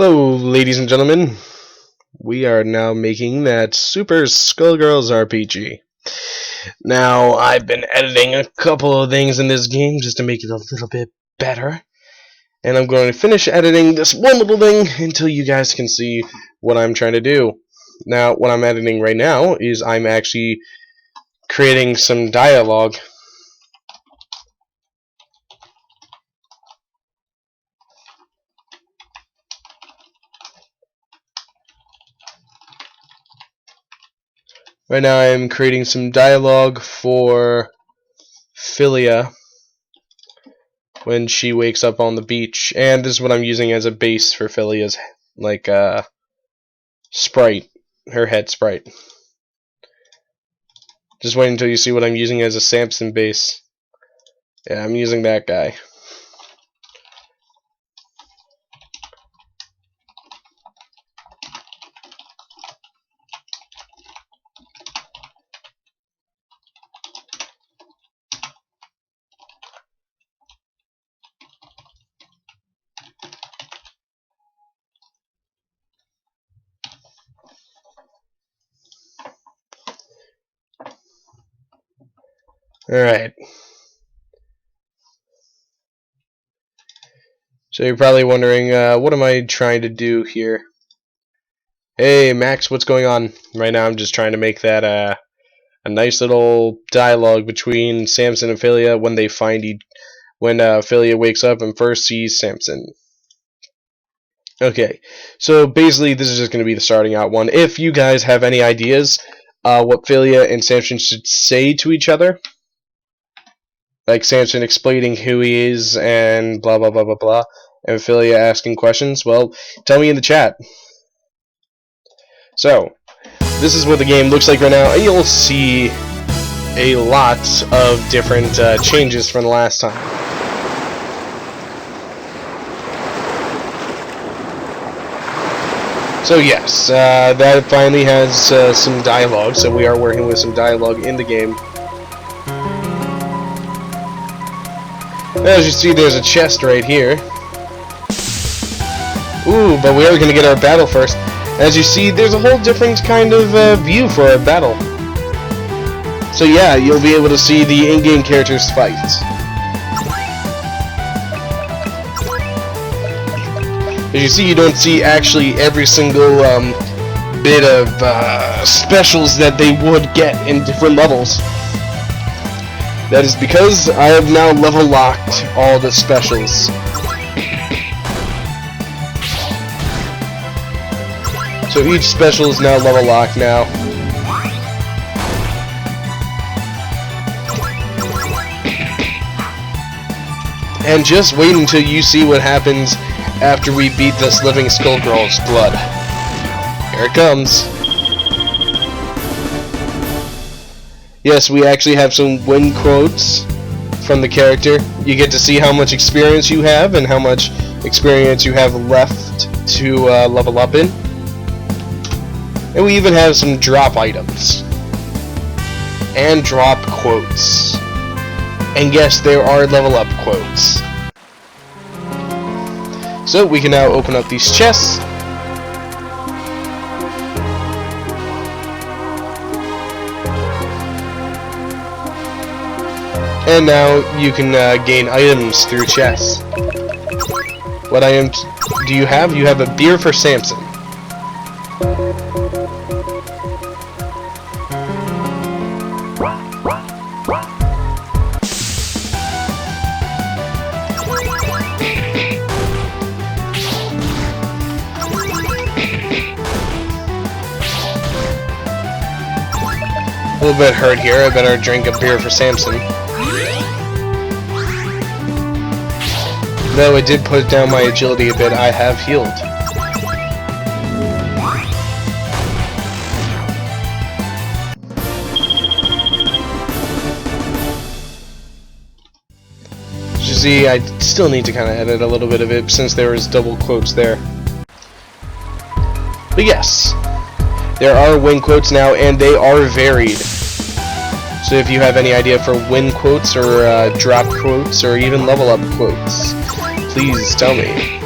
Hello, ladies and gentlemen. We are now making that Super Skullgirls RPG. Now, I've been editing a couple of things in this game just to make it a little bit better. And I'm going to finish editing this one little thing until you guys can see what I'm trying to do. Now, what I'm editing right now is I'm actually creating some dialogue. Right now I'm creating some dialogue for Philia when she wakes up on the beach, and this is what I'm using as a base for Philia's sprite, her head sprite. Just wait until you see what I'm using as a Samson base. Yeah, I'm using that guy. Alright. So you're probably wondering, what am I trying to do here? Hey, Max, what's going on? Right now I'm just trying to make that a nice little dialogue between Samson and Philia when they when Philia wakes up and first sees Samson. Okay, so basically this is just going to be the starting out one. If you guys have any ideas what Philia and Samson should say to each other, like Samson explaining who he is and blah blah blah blah blah, and Philia asking questions, well, tell me in the chat. So, this is what the game looks like right now. You'll see a lot of different changes from the last time. So yes, that finally has some dialogue, so we are working with some dialogue in the game. As you see, there's a chest right here. Ooh, but we are going to get our battle first. As you see, there's a whole different kind of view for our battle. So yeah, you'll be able to see the in-game characters fight. As you see, you don't see actually every single bit of specials that they would get in different levels. That is because I have now level locked all the specials. So each special is now level locked now. And just wait until you see what happens after we beat this living Skullgirl's blood. Here it comes. Yes, we actually have some win quotes from the character. You get to see how much experience you have and how much experience you have left to level up in. And we even have some drop items. And drop quotes. And yes, there are level up quotes. So we can now open up these chests. And now you can gain items through chests. What item do you have? You have a beer for Samson. A little bit hurt here. I better drink a beer for Samson. Though it did put down my agility a bit, I have healed. As you see, I still need to kind of edit a little bit of it since there was double quotes there. But yes, there are win quotes now, and they are varied. So if you have any idea for win quotes or drop quotes or even level up quotes, please tell me.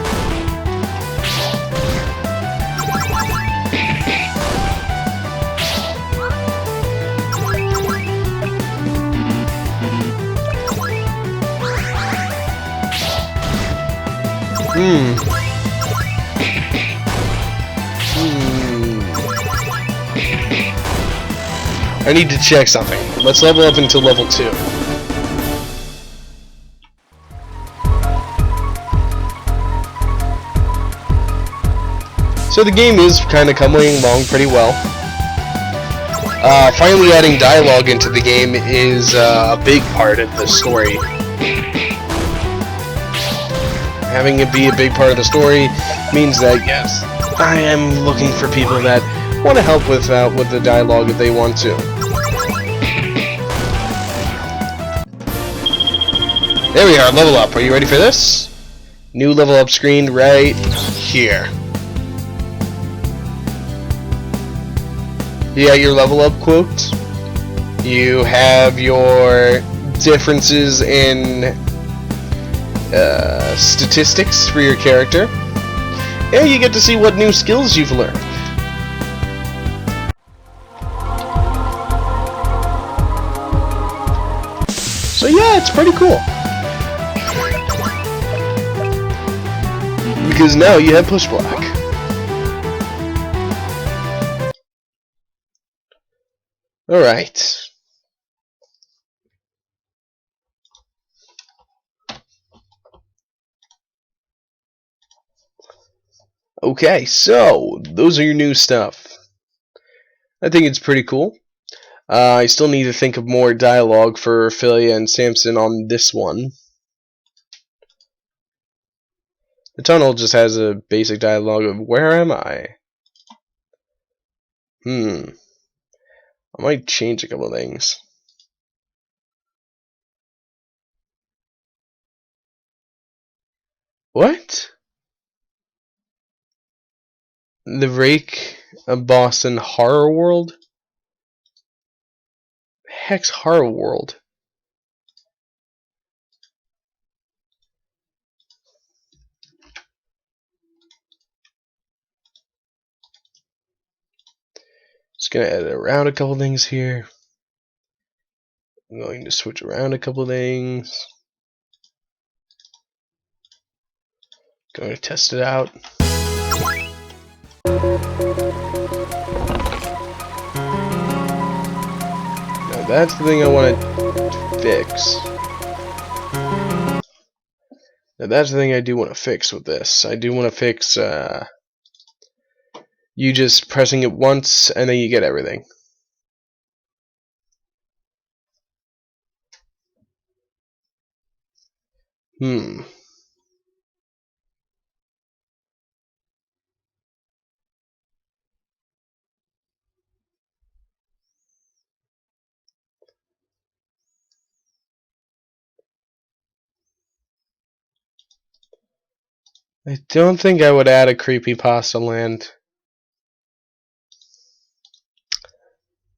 I need to check something. Let's level up until level 2. So the game is kind of coming along pretty well. Finally adding dialogue into the game is a big part of the story. Having it be a big part of the story means that, yes, I am looking for people that want to help with the dialogue if they want to. There we are, level up. Are you ready for this? New level up screen right here. You got your level up quote. You have your differences in statistics for your character. And you get to see what new skills you've learned. So yeah, it's pretty cool. Because now you have push block. Alright. Okay, so those are your new stuff. I think it's pretty cool. I still need to think of more dialogue for Philia and Samson on this one. The tunnel just has a basic dialogue of, where am I? I might change a couple of things. What? The Rake of Boston Horror World? Heck's Horror World? Just gonna edit around a couple things here. I'm going to switch around a couple things. Going to test it out. Now that's the thing I want to fix. Now that's the thing I do want to fix with this. I do want to fix you just pressing it once and then you get everything. I don't think I would add a creepypasta land.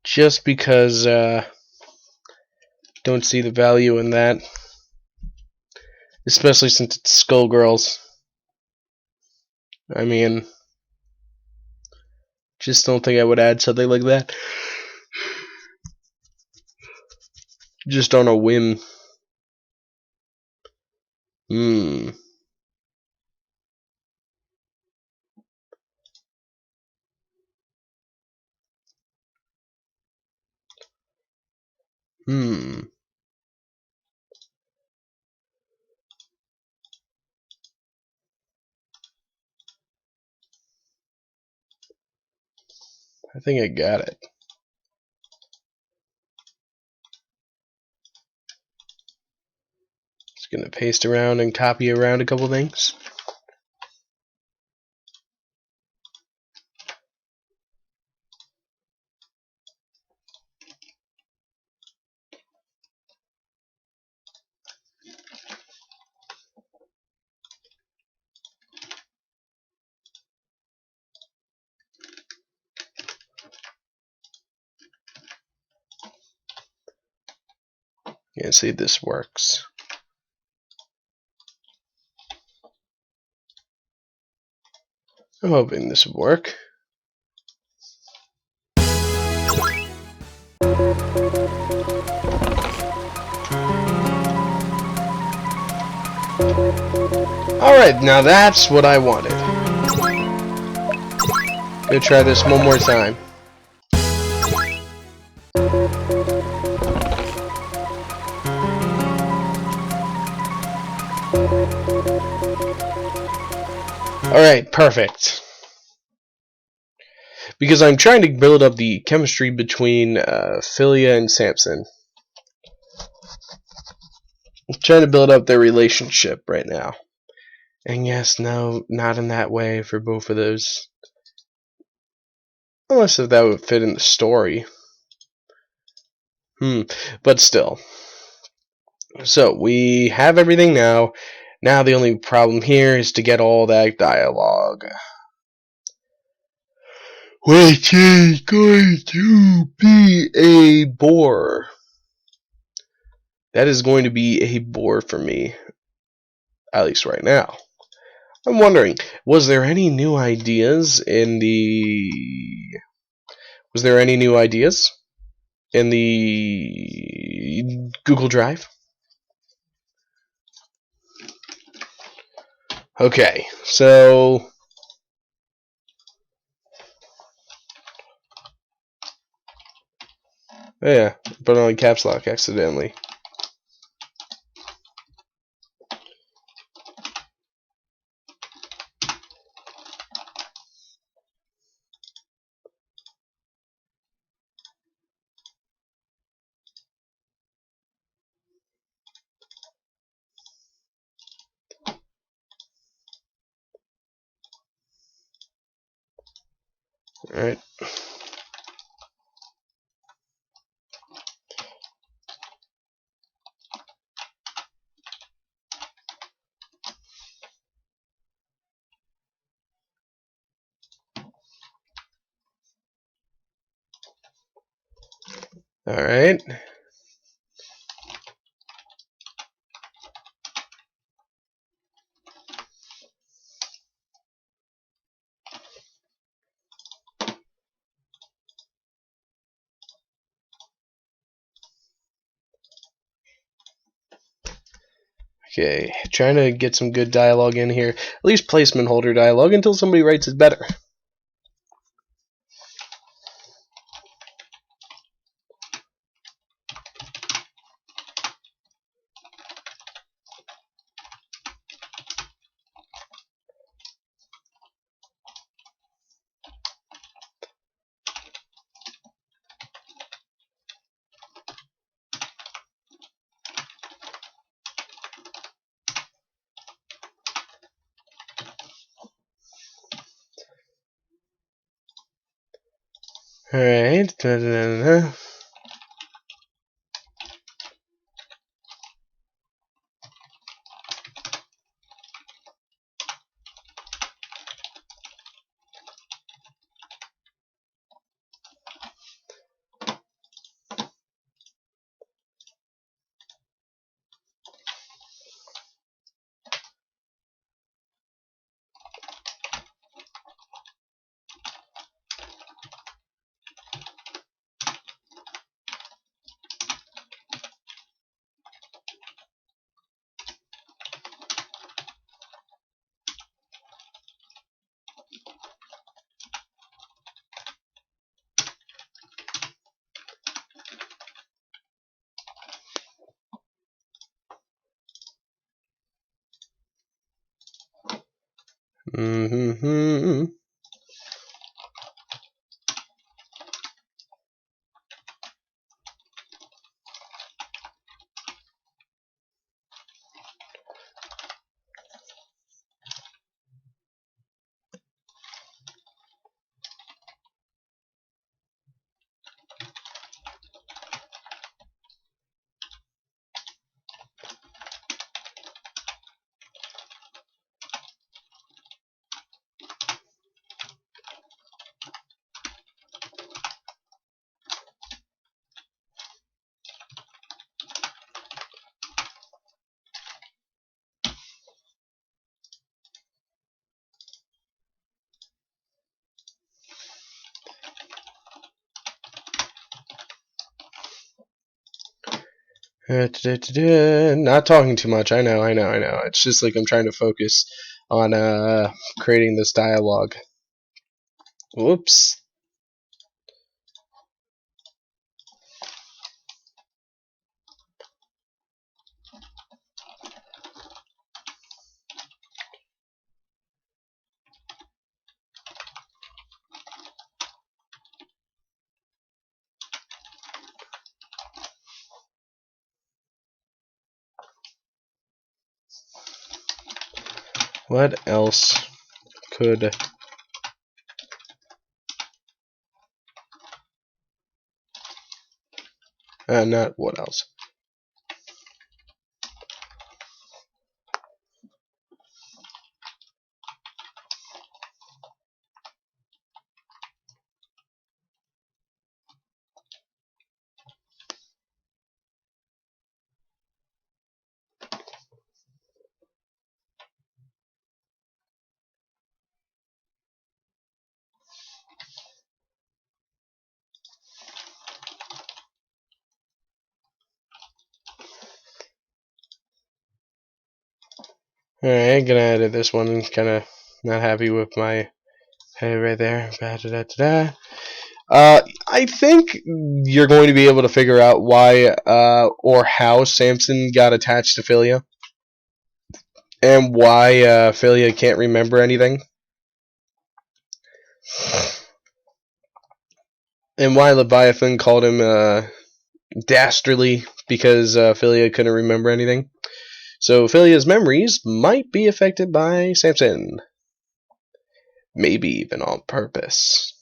Just because don't see the value in that. Especially since it's Skullgirls. I mean, just don't think I would add something like that. Just on a whim. I think I got it. Just gonna paste around and copy around a couple things. Yeah, see if this works. I'm hoping this will work. Alright, now that's what I wanted. Gonna try this one more time. Alright, perfect. Because I'm trying to build up the chemistry between Philia and Samson. I'm trying to build up their relationship right now. And yes, no, not in that way for both of those. Unless if that would fit in the story. But still. So, we have everything now. Now the only problem here is to get all that dialogue. Which is going to be a bore. That is going to be a bore for me. At least right now. I'm wondering, was there any new ideas in the... Was there any new ideas in the Google Drive? Okay, so... Yeah, put on caps lock accidentally. Alright. Alright. Okay, trying to get some good dialogue in here. At least placement holder dialogue until somebody writes it better. Alright. Mm-hmm. Not talking too much. I know. It's just like I'm trying to focus on creating this dialogue. Whoops. What else could not what else? Alright, gonna edit this one. Kinda not happy with my head right there. I think you're going to be able to figure out why or how Samson got attached to Philia, and why Philia can't remember anything, and why Leviathan called him dastardly because Philia couldn't remember anything. So Philia's memories might be affected by Samson, maybe even on purpose.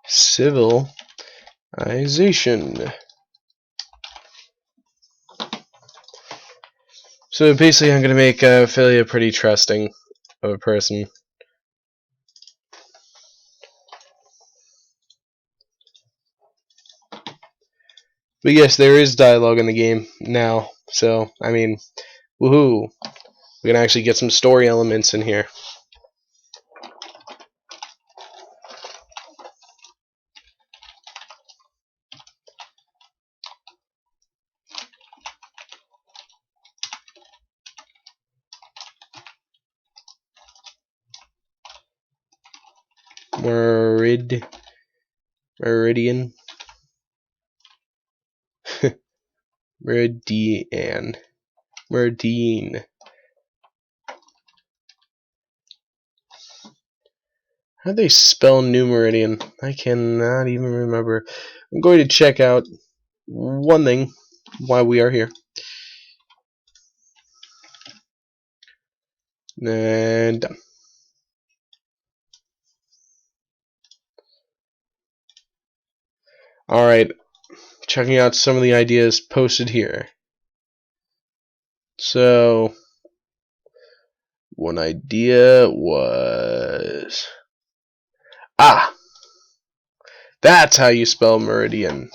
Civilization. So basically, I'm gonna make Philia pretty trusting of a person. But yes, there is dialogue in the game now, so I mean, woohoo! We can actually get some story elements in here. Meridian. Meridian. Meridian. How do they spell New Meridian? I cannot even remember. I'm going to check out one thing while we are here. And done. Alright, checking out some of the ideas posted here. So, one idea was... Ah! That's how you spell meridian.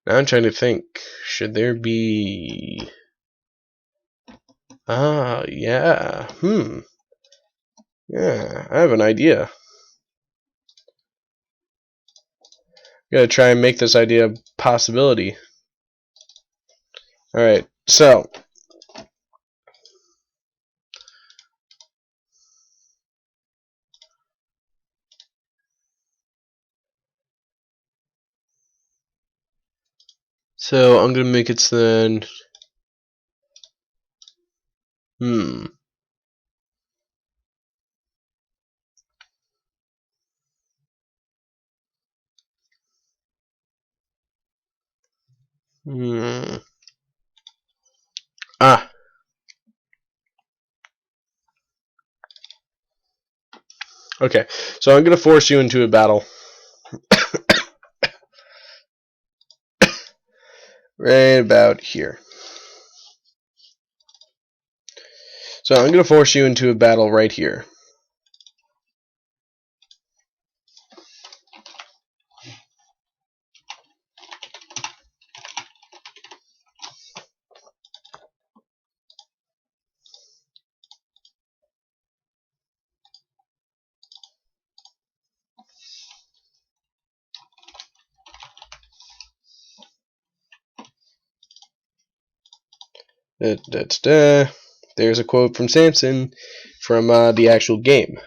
Now I'm trying to think. Should there be... Ah, yeah. Yeah, I have an idea. Gotta try and make this idea a possibility. Alright, so I'm gonna make it then. Hmm. Ah. Okay. So I'm gonna force you into a battle. Right about here. So I'm gonna force you into a battle right here. There's a quote from Samson from the actual game.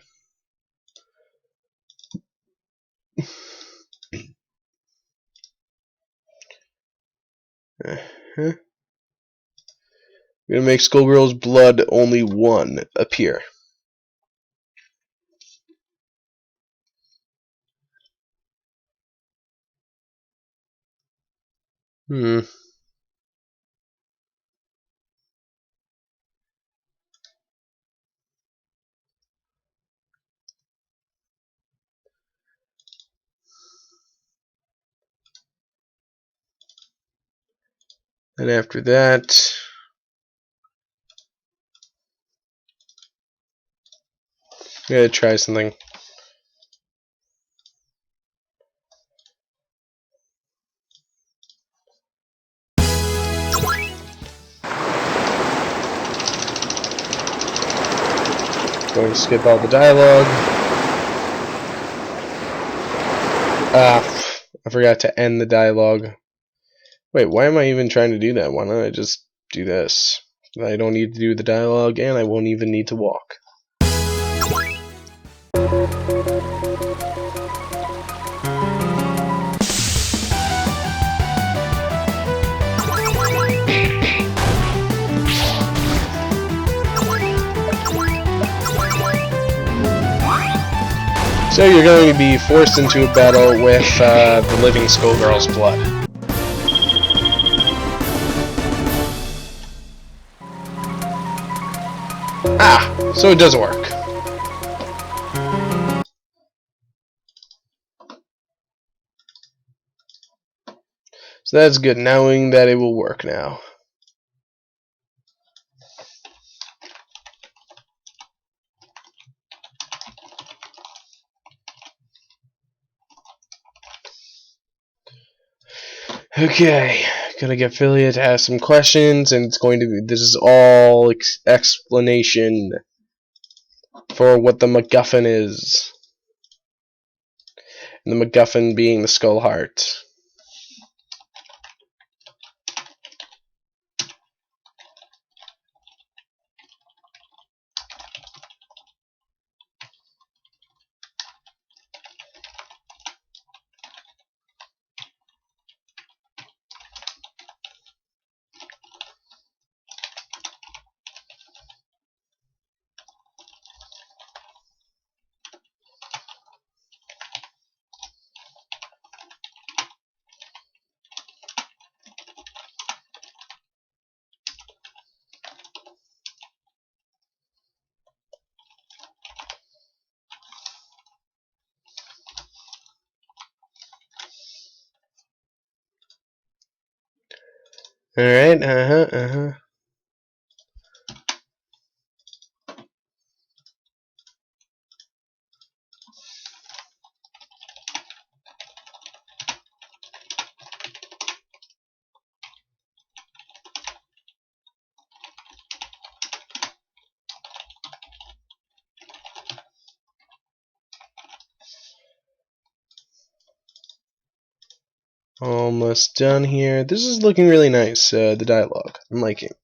We're gonna make Skullgirls Blood only one appear. Hmm. And after that, I'm gonna try something. Going to skip all the dialogue. I forgot to end the dialogue. Wait, why am I even trying to do that? Why don't I just do this? I don't need to do the dialogue, and I won't even need to walk. So you're going to be forced into a battle with the living Skullgirl's blood. Ah, so it does work. So that's good, knowing that it will work now. Okay, gonna get Philia to ask some questions, and it's going to be, this is all explanation for what the MacGuffin is. And the MacGuffin being the Skull Heart. Alright, almost done here. This is looking really nice, the dialogue. I'm liking it.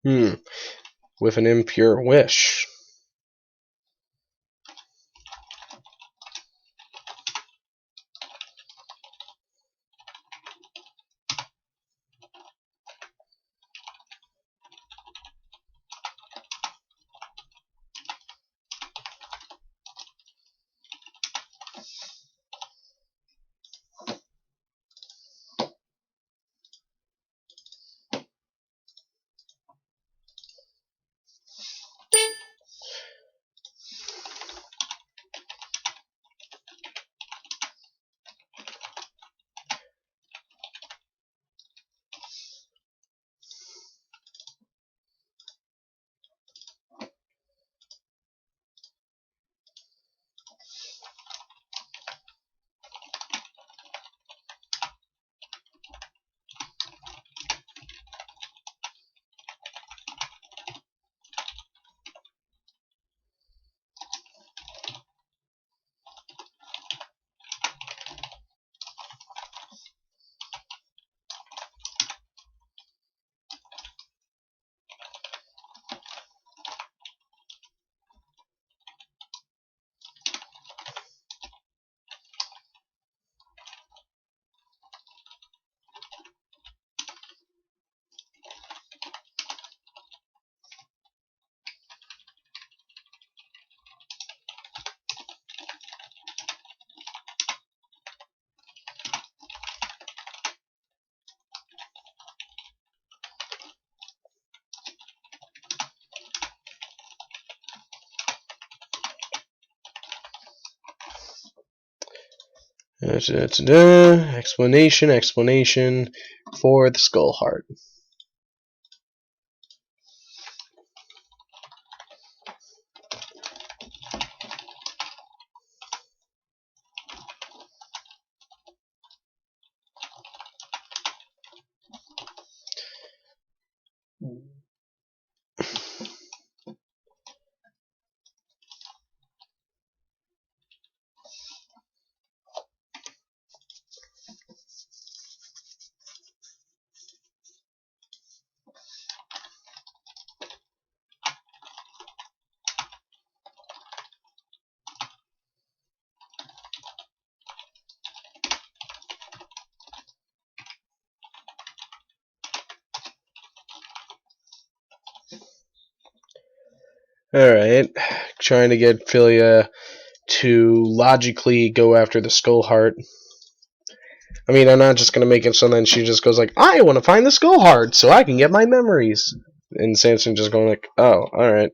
With an impure wish. Explanation for the skull heart. Alright, trying to get Philia to logically go after the skull heart. I mean, I'm not just gonna make it so then she just goes like, I want to find the skull heart so I can get my memories. And Samson just going like, oh, alright.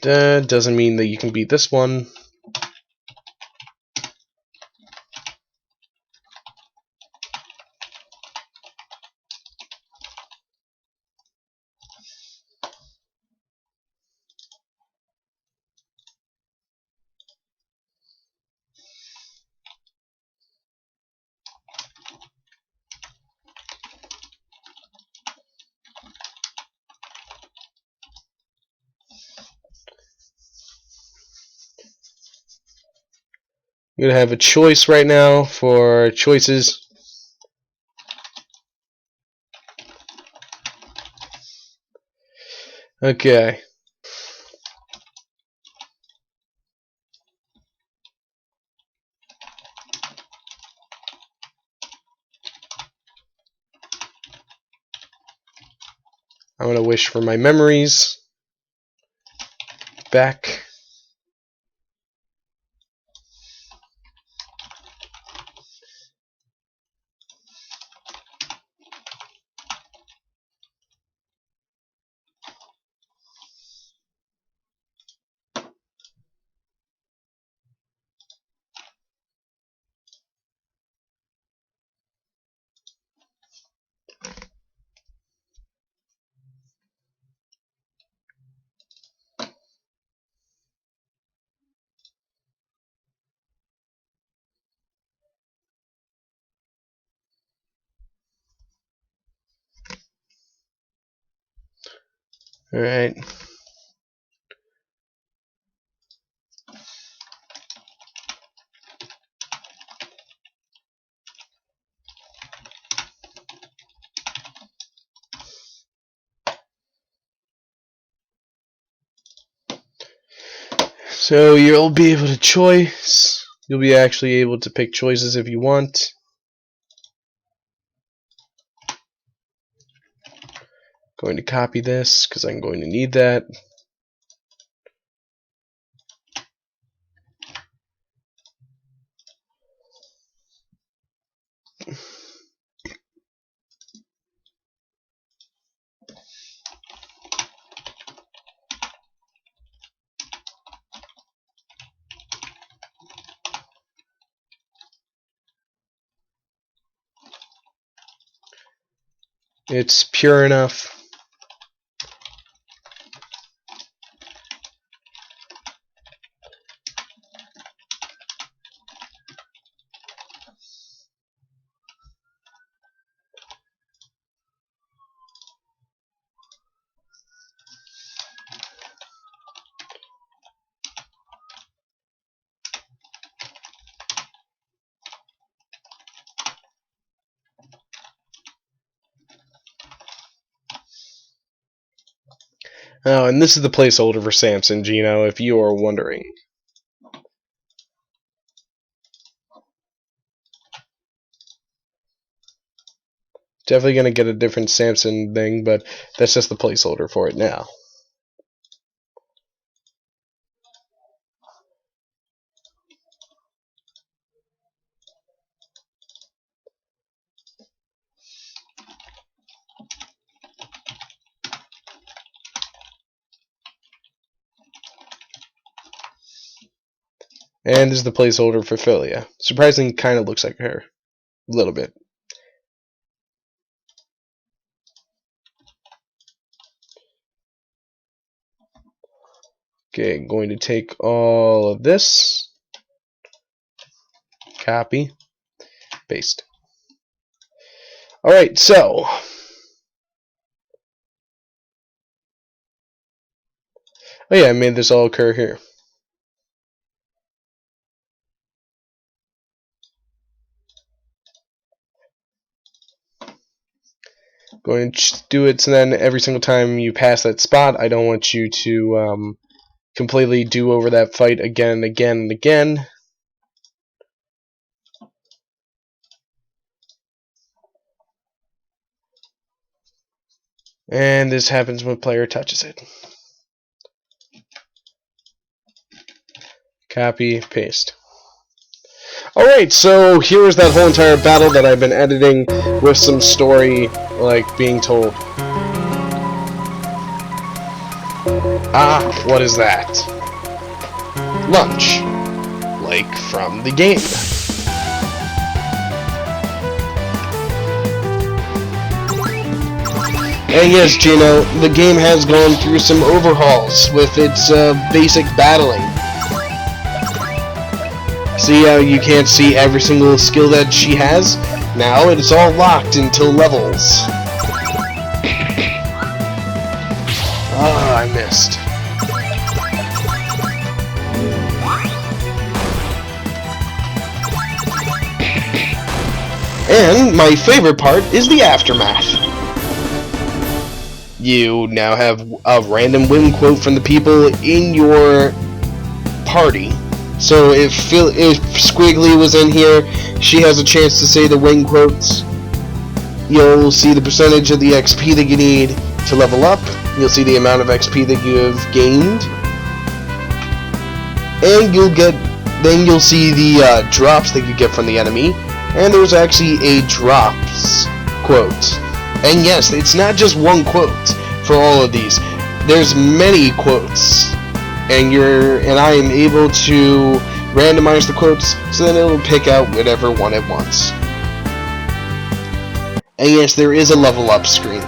That doesn't mean that you can beat this one. You're gonna have a choice right now for choices. Okay. I'm gonna wish for my memories back. Alright. So you'll be able to choice. You'll be actually able to pick choices if you want. Going to copy this because I'm going to need that. It's pure enough. Oh, and this is the placeholder for Samson, Gino, if you are wondering. Definitely going to get a different Samson thing, but that's just the placeholder for it now. And this is the placeholder for Philia. Surprisingly, kind of looks like her. A little bit. Okay, going to take all of this. Copy. Paste. Alright, so. Oh yeah, I made this all occur here. Going to do it so then every single time you pass that spot, I don't want you to completely do over that fight again and again and again. And this happens when player touches it. Copy, paste. Alright, so here is that whole entire battle that I've been editing with some story, like, being told. Ah, what is that? Lunch. Like, from the game. And yes, Gino, the game has gone through some overhauls with its basic battling. See how you can't see every single skill that she has? Now it's all locked into levels. Ah, I missed. And my favorite part is the aftermath. You now have a random win quote from the people in your party. So if Squiggly was in here, she has a chance to say the win quotes. You'll see the percentage of the XP that you need to level up. You'll see the amount of XP that you have gained. And you'll see the drops that you get from the enemy. And there's actually a drops quote. And yes, it's not just one quote for all of these. There's many quotes. And I am able to randomize the quotes so then it'll pick out whatever one it wants. And yes, there is a level up screen.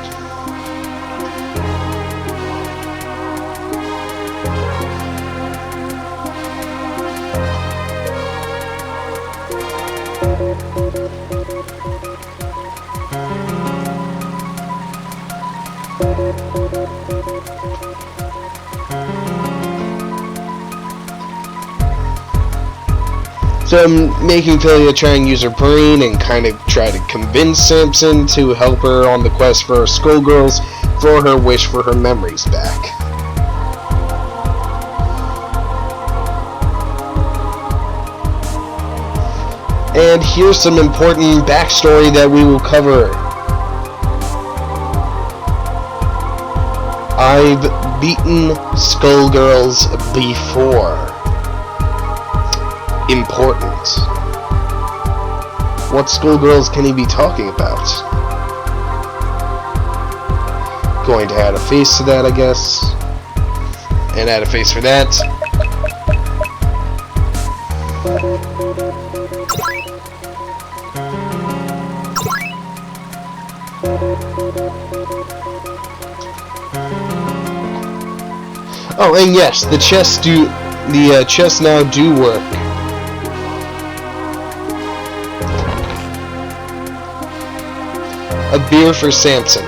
So I'm making Philia try and use her brain and kind of try to convince Samson to help her on the quest for Skullgirls for her wish for her memories back. And here's some important backstory that we will cover. I've beaten Skullgirls before. Important. What Skullgirls can he be talking about? Going to add a face to that, I guess. And add a face for that. Oh, and yes, the chests now do work. A beer for Samson.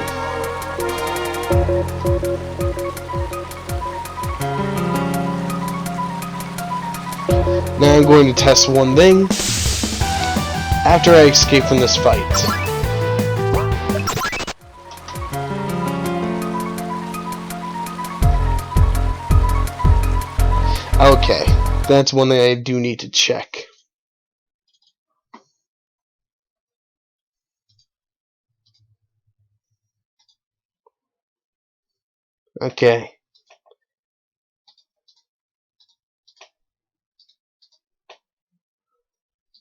Now I'm going to test one thing after I escape from this fight. Okay, that's one thing I do need to check. Okay.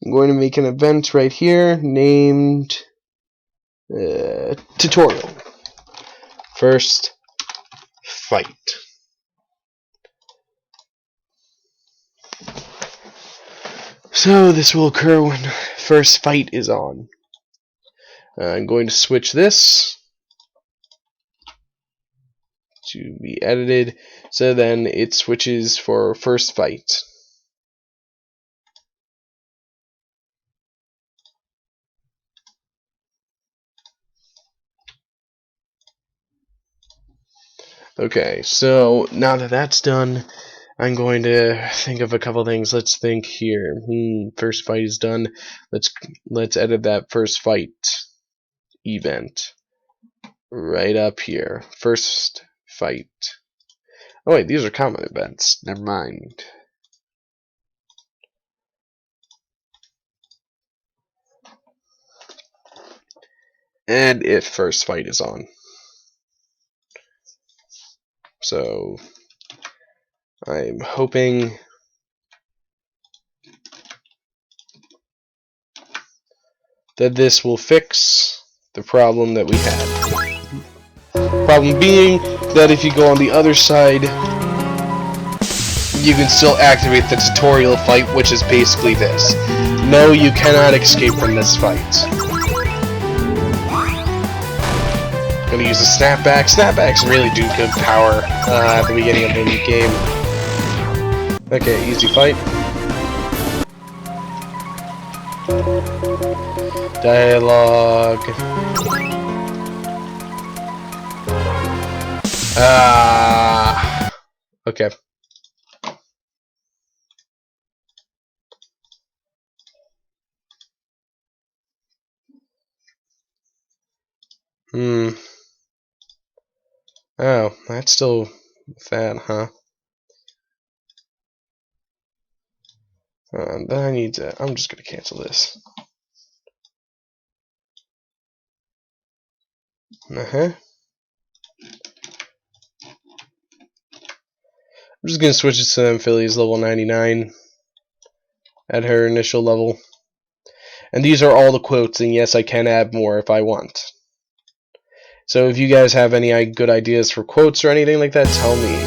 I'm going to make an event right here named tutorial. First fight. So this will occur when first fight is on. I'm going to switch this to be edited so then it switches for first fight. Okay, so now that that's done, I'm going to think of a couple things. Let's think here. First fight is done. Let's edit that first fight event right up here. First fight. Oh wait, these are common events. Never mind. And if first fight is on. So I'm hoping that this will fix the problem that we had. Problem being that if you go on the other side, you can still activate the tutorial fight, which is basically this. No, you cannot escape from this fight. Gonna use the snapback. Snapbacks really do good power at the beginning of the game. Okay, easy fight. Dialogue. Okay. Oh, that's still fat, huh? Then I need to. I'm just gonna cancel this. I'm just gonna switch it to Amphilia's level 99 at her initial level. And these are all the quotes, and yes, I can add more if I want. So if you guys have any good ideas for quotes or anything like that, tell me.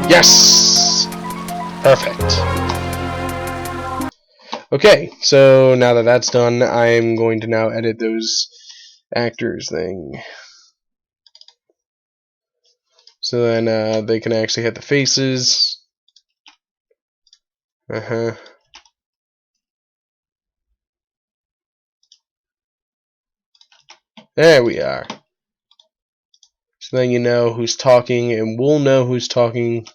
Yes! Perfect. Okay, so now that that's done, I'm going to now edit those actors thing. So then they can actually hit the faces. There we are. So then you know who's talking, and we'll know who's talking.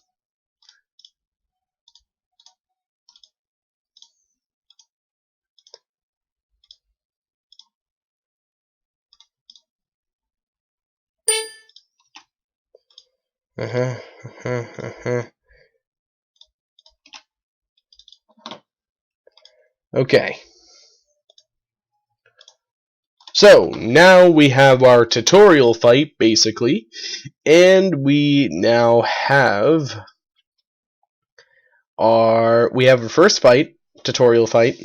Okay. So, now we have our tutorial fight, basically, and we now have our first fight, tutorial fight.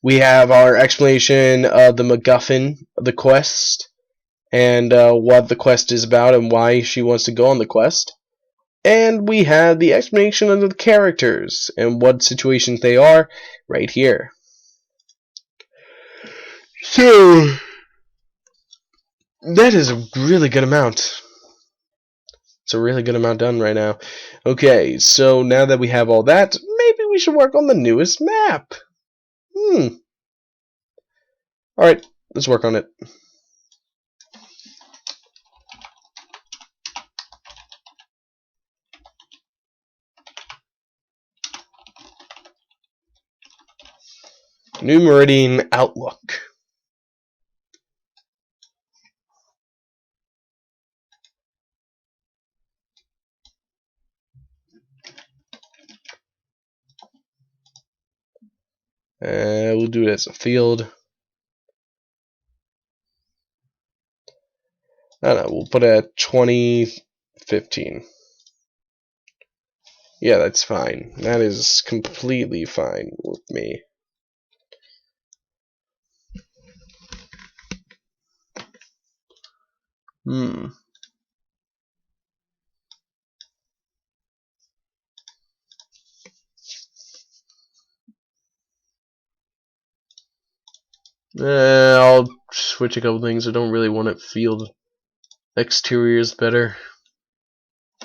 We have our explanation of the MacGuffin, the quest, and what the quest is about and why she wants to go on the quest. And we have the explanation of the characters and what situations they are right here. So, that is a really good amount. It's a really good amount done right now. Okay, so now that we have all that, maybe we should work on the newest map. Alright, let's work on it. New Meridian Outlook. We'll do it as a field. I don't know, we'll put it at 2015. Yeah, that's fine. That is completely fine with me. I'll switch a couple things. I don't really want it field. Exterior is better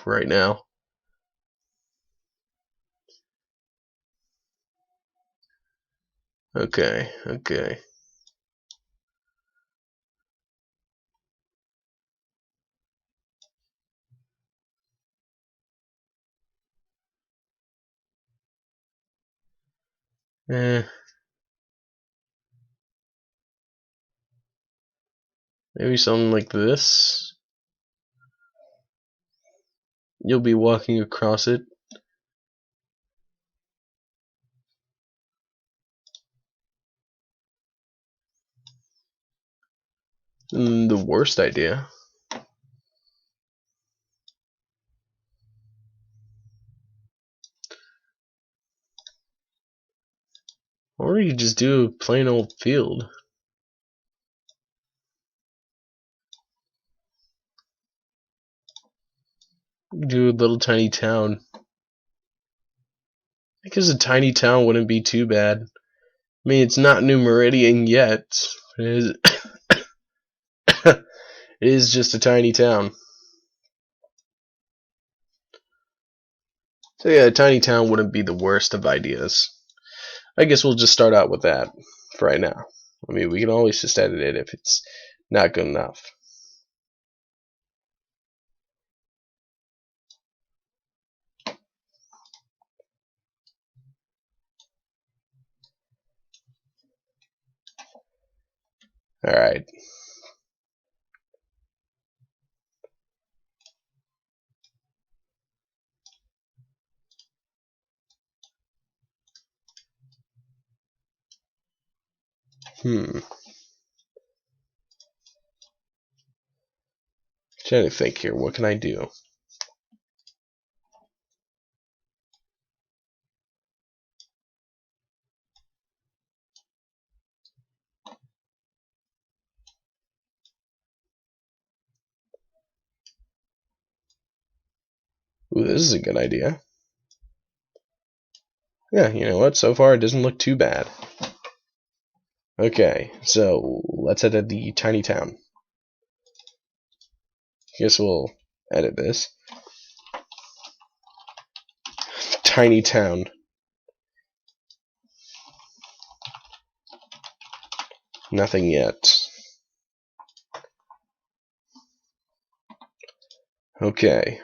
right now. Okay. Maybe something like this. You'll be walking across it. The worst idea. Or you could just do a plain old field. You could do a little tiny town. Because a tiny town wouldn't be too bad. I mean, it's not New Meridian yet. It is just a tiny town. So yeah, a tiny town wouldn't be the worst of ideas. I guess we'll just start out with that for right now. I mean, we can always just edit it if it's not good enough. Alright. Trying to think here. What can I do? Ooh, this is a good idea. Yeah, you know what? So far, it doesn't look too bad. Okay, so let's edit the tiny town. Guess we'll edit this. tiny town. Nothing yet. Okay.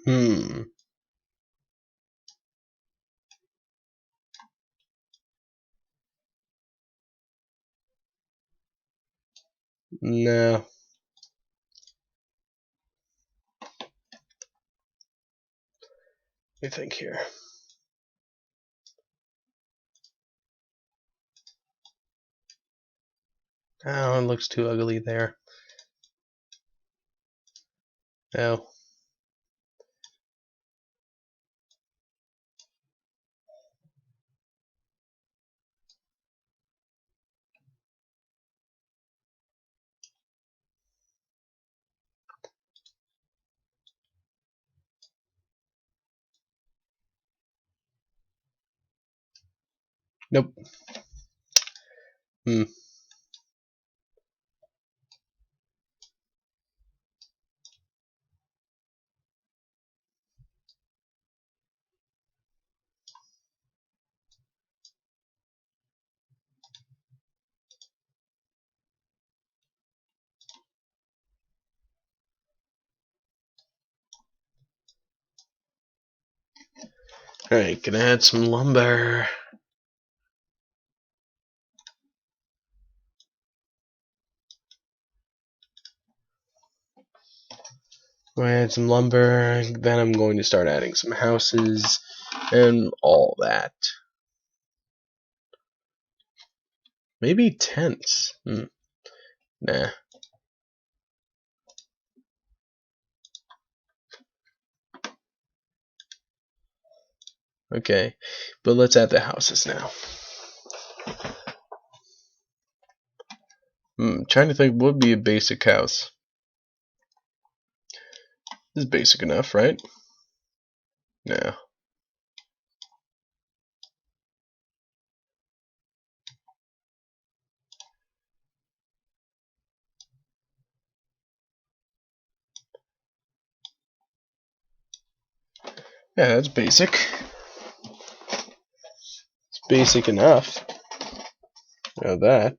Hmm. No. Let me think here. Oh, it looks too ugly there. No. Nope. Hmm. Alright, gonna add some lumber. Gonna add some lumber, then I'm going to start adding some houses and all that. Maybe tents. Nah. Okay, but let's add the houses now. Trying to think what would be a basic house. This is basic enough, right? No. Yeah, that's basic. It's basic enough. Now that.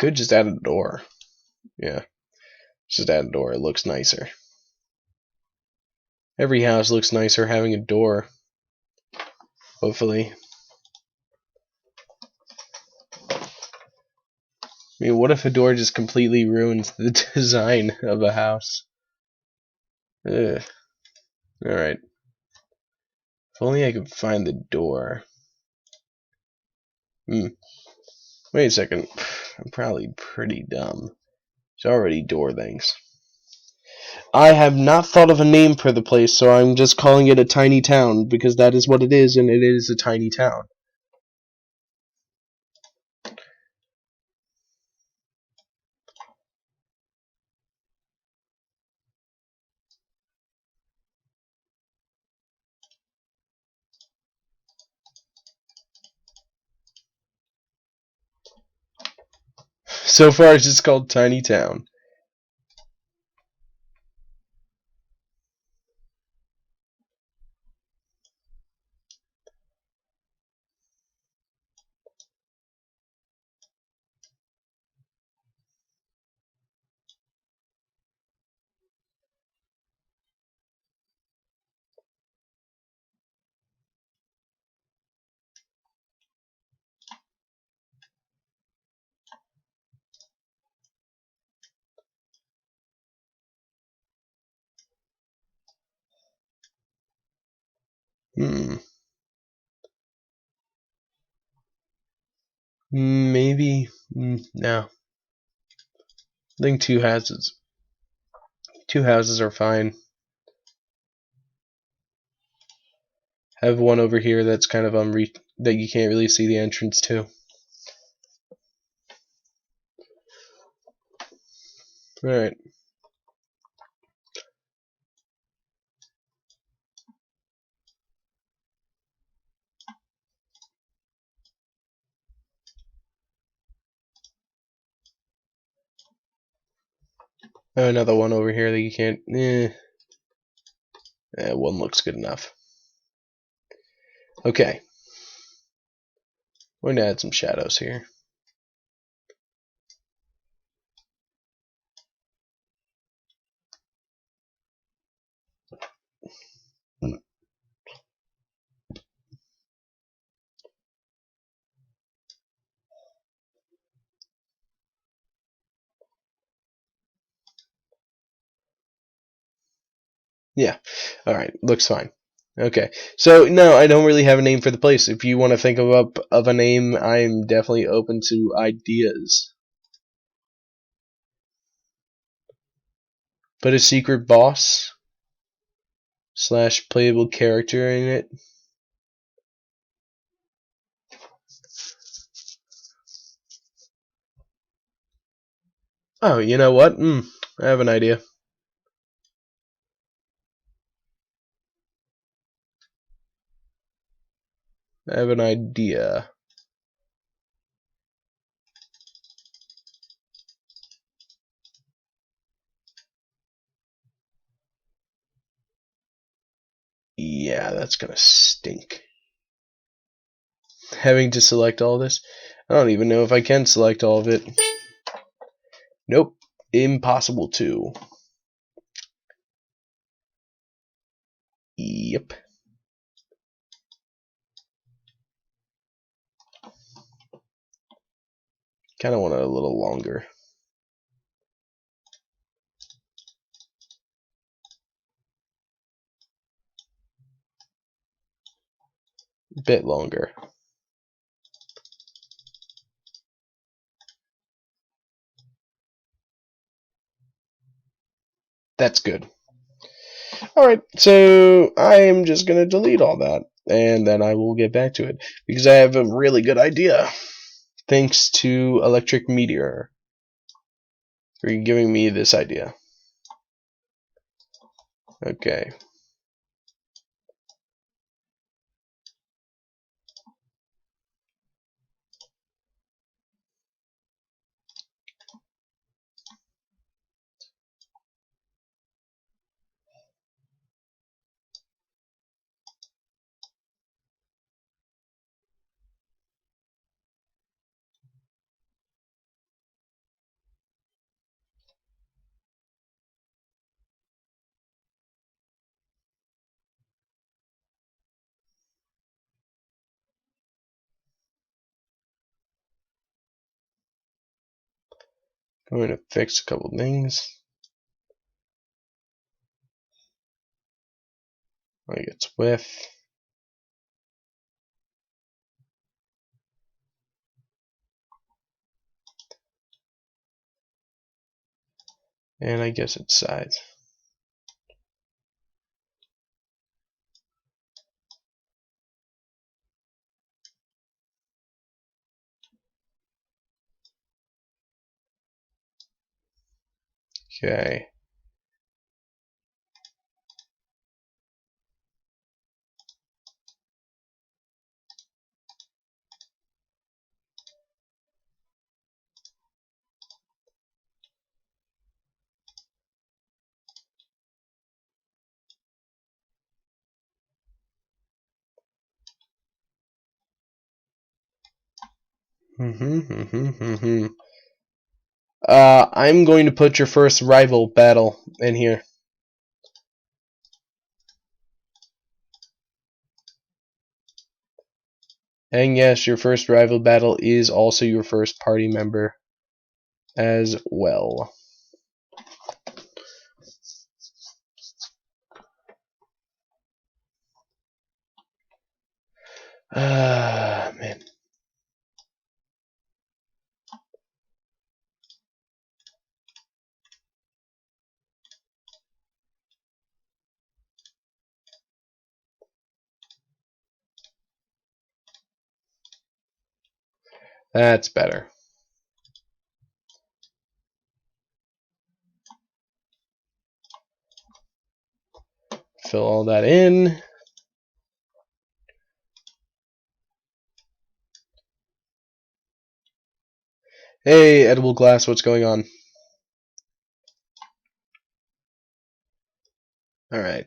Could just add a door. Yeah. Just add a door. It looks nicer. Every house looks nicer having a door. Hopefully. I mean, what if a door just completely ruins the design of a house? Ugh. Alright. If only I could find the door. Wait a second. I'm probably pretty dumb. There's already door things. I have not thought of a name for the place, so I'm just calling it a tiny town, because that is what it is, and it is a tiny town. So far, it's just called Tiny Town. Maybe. No. I think 2 houses are fine. Have one over here that's kind of that you can't really see the entrance to. Alright. Another one over here that you can't. One looks good enough. Okay. We're going to add some shadows here. Yeah. Alright. Looks fine. Okay. So, no, I don't really have a name for the place. If you want to think of a name, I'm definitely open to ideas. Put a secret boss / playable character in it. Oh, you know what? I have an idea. I have an idea. Yeah, that's gonna stink. Having to select all this. I don't even know if I can select all of it. Nope. Impossible to. Yep. Kind of want it a little longer. A bit longer. That's good. Alright, so I am just going to delete all that, and then I will get back to it, because I have a really good idea. Thanks to Electric Meteor for giving me this idea. Okay. I'm going to fix a couple things. Like its width. And I guess its size. Okay. I'm going to put your first rival battle in here. And yes, your first rival battle is also your first party member as well. Man. That's better. Fill all that in. Hey, edible glass, what's going on? Alright.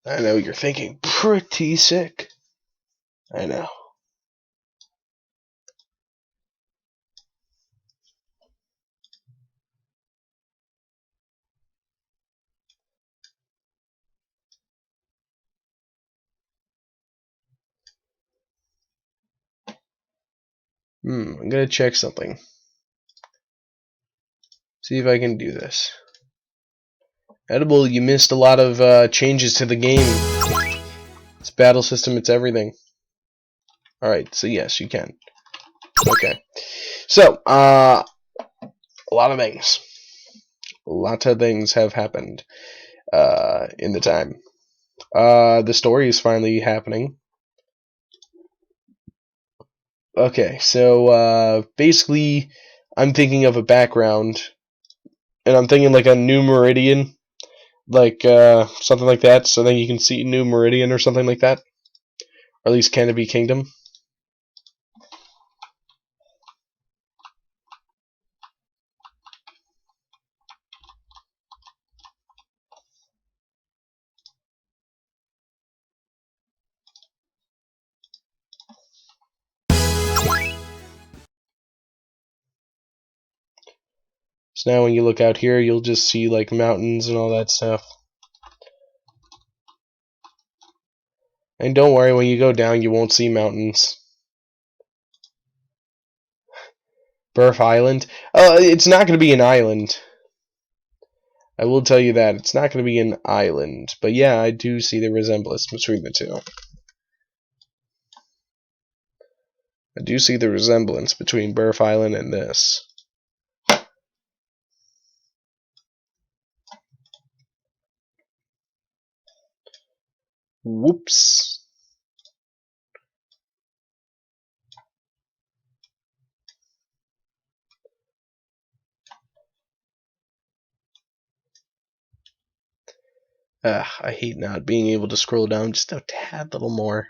I know you're thinking, pretty sick. I know. I'm gonna check something. See if I can do this. Edible, you missed a lot of changes to the game. It's battle system, it's everything. Alright, so yes, you can. Okay. So, a lot of things. Lots of things have happened in the time. The story is finally happening. Okay, so basically, I'm thinking of a background, and I'm thinking like a new meridian, like something like that, so then you can see New Meridian or something like that, or at least Canopy Kingdom. So now when you look out here, you'll just see like mountains and all that stuff. And don't worry, when you go down, you won't see mountains. Burf Island? It's not going to be an island. I will tell you that. It's not going to be an island. But yeah, I do see the resemblance between the two. I do see the resemblance between Burf Island and this. Whoops. I hate not being able to scroll down just a tad little more.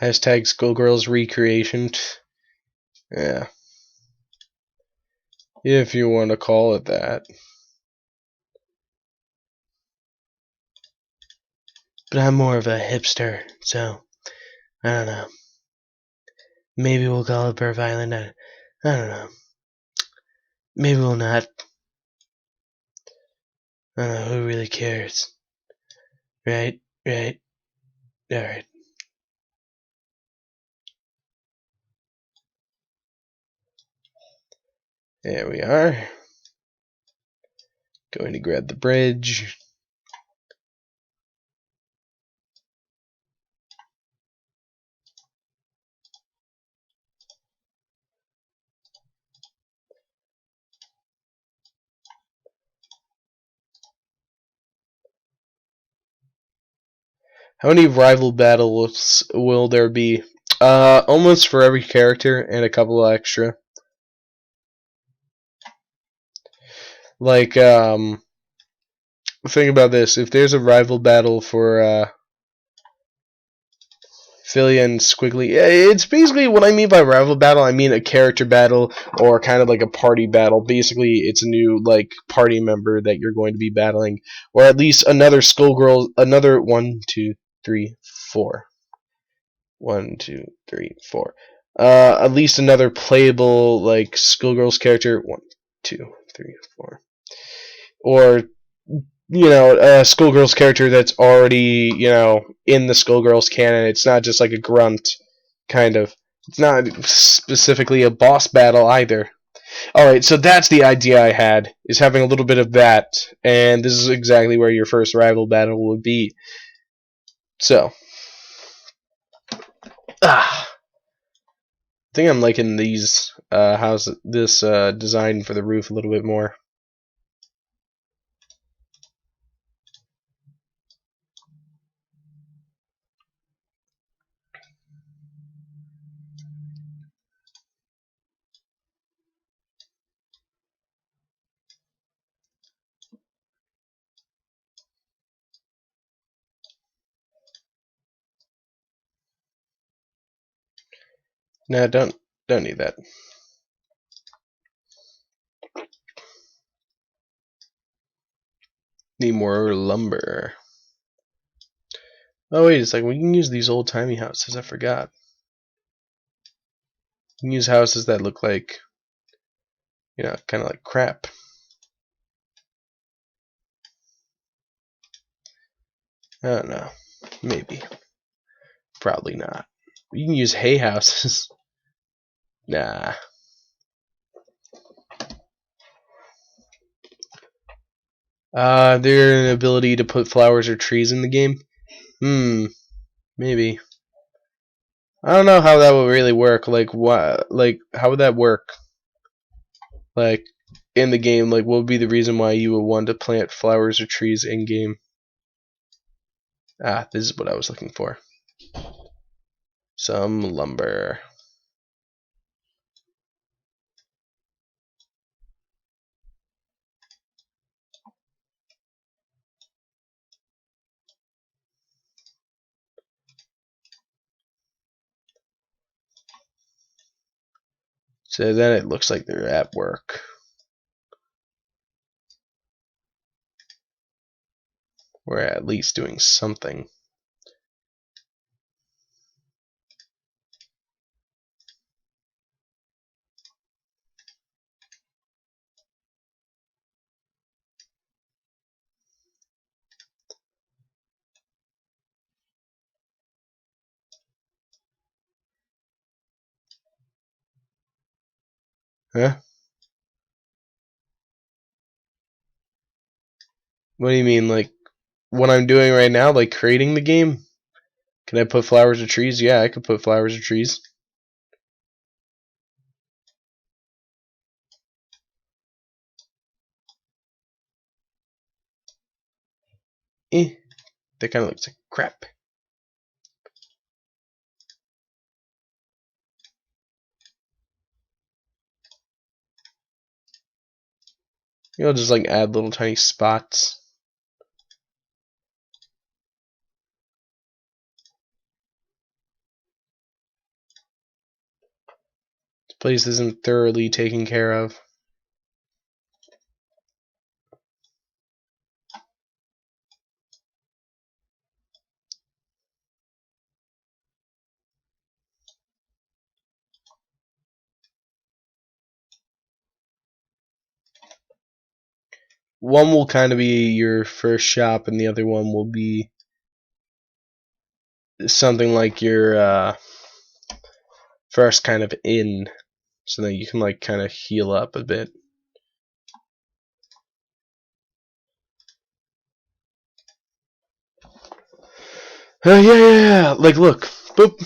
Hashtag Skullgirls recreation. Yeah. If you want to call it that. But I'm more of a hipster, so I don't know. Maybe we'll call it Burf Island. I don't know. Maybe we'll not. I don't know. Who really cares? Right? Right? Alright. There we are. Going to grab the bridge. How many rival battles will there be? Almost for every character and a couple extra. Like, think about this. If there's a rival battle for, Philia and Squiggly, it's basically what I mean by rival battle. I mean a character battle or kind of like a party battle. Basically, it's a new, like, party member that you're going to be battling. Or at least another Skullgirl, another 1, 2, 3, 4. 1, 2, 3, 4. At least another playable, like, Skullgirls character. 1, 2, 3, 4. Or, you know, a Skullgirls character that's already, you know, in the Skullgirls canon. It's not just like a grunt, kind of. It's not specifically a boss battle either. Alright, so that's the idea I had, is having a little bit of that, and this is exactly where your first rival battle would be. So, I think I'm liking these this design for the roof a little bit more. No, don't need that. Need more lumber. Oh wait a second, we can use these old timey houses. I forgot. We can use houses that look like, kind of like crap. I don't know. Maybe. Probably not. You can use hay houses. Nah. There an ability to put flowers or trees in the game? Maybe. I don't know how that would really work. Like what? Like how would that work? Like in the game, like what would be the reason why you would want to plant flowers or trees in game? Ah, this is what I was looking for. Some lumber. So then it looks like they're at work. We're at least doing something. Huh? What do you mean, like what I'm doing right now, like creating the game? Can I put flowers or trees? Yeah, I could put flowers or trees. That kind of looks like crap. Just like add little tiny spots. This place isn't thoroughly taken care of. One will kind of be your first shop, and the other one will be something like your first kind of inn, so that you can like kind of heal up a bit. Yeah. Like, look, boop,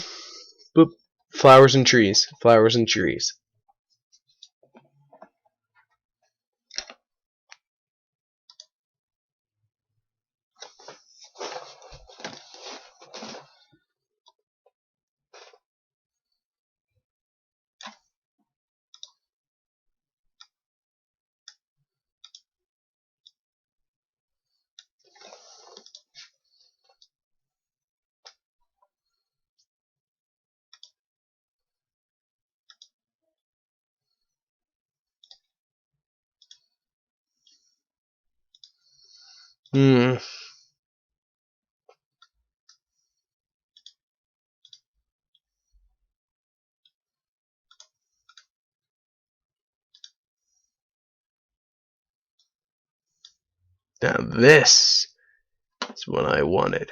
boop, flowers and trees, flowers and trees. Hmm. Now this is what I wanted.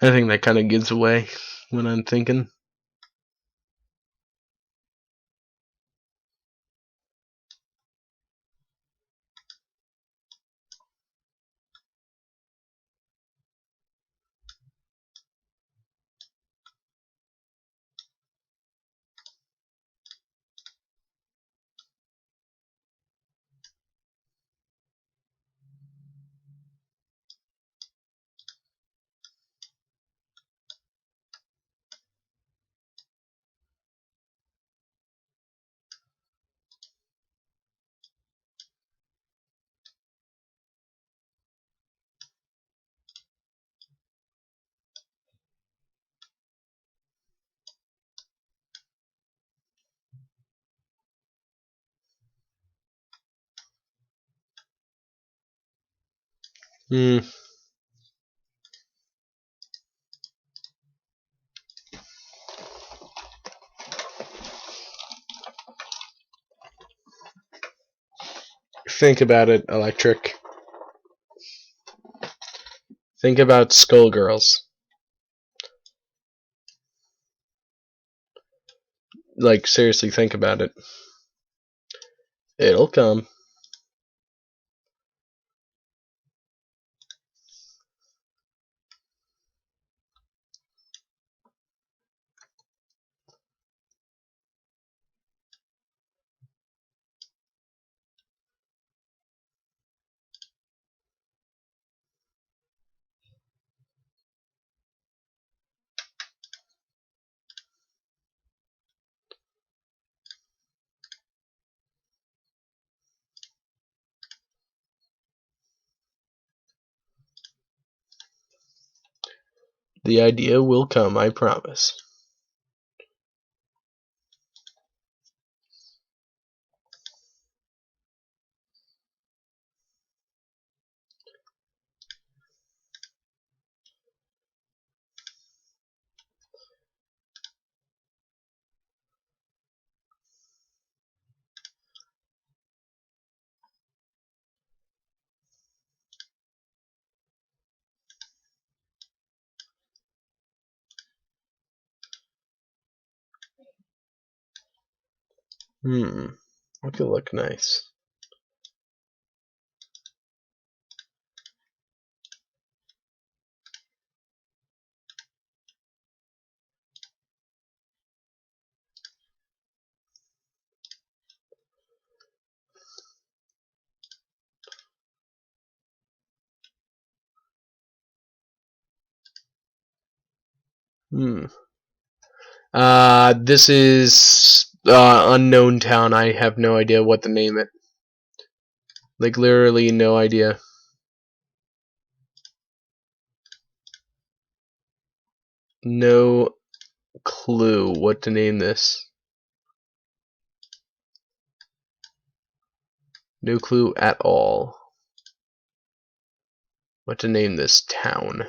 I think that kind of gives away what I'm thinking. Hmm. Think about it, Electric. Think about Skullgirls. Like, seriously, think about it. It'll come. The idea will come, I promise. That could look nice. This is unknown town. I have no idea what to name it. Like, literally no idea. No clue what to name this. No clue at all what to name this town.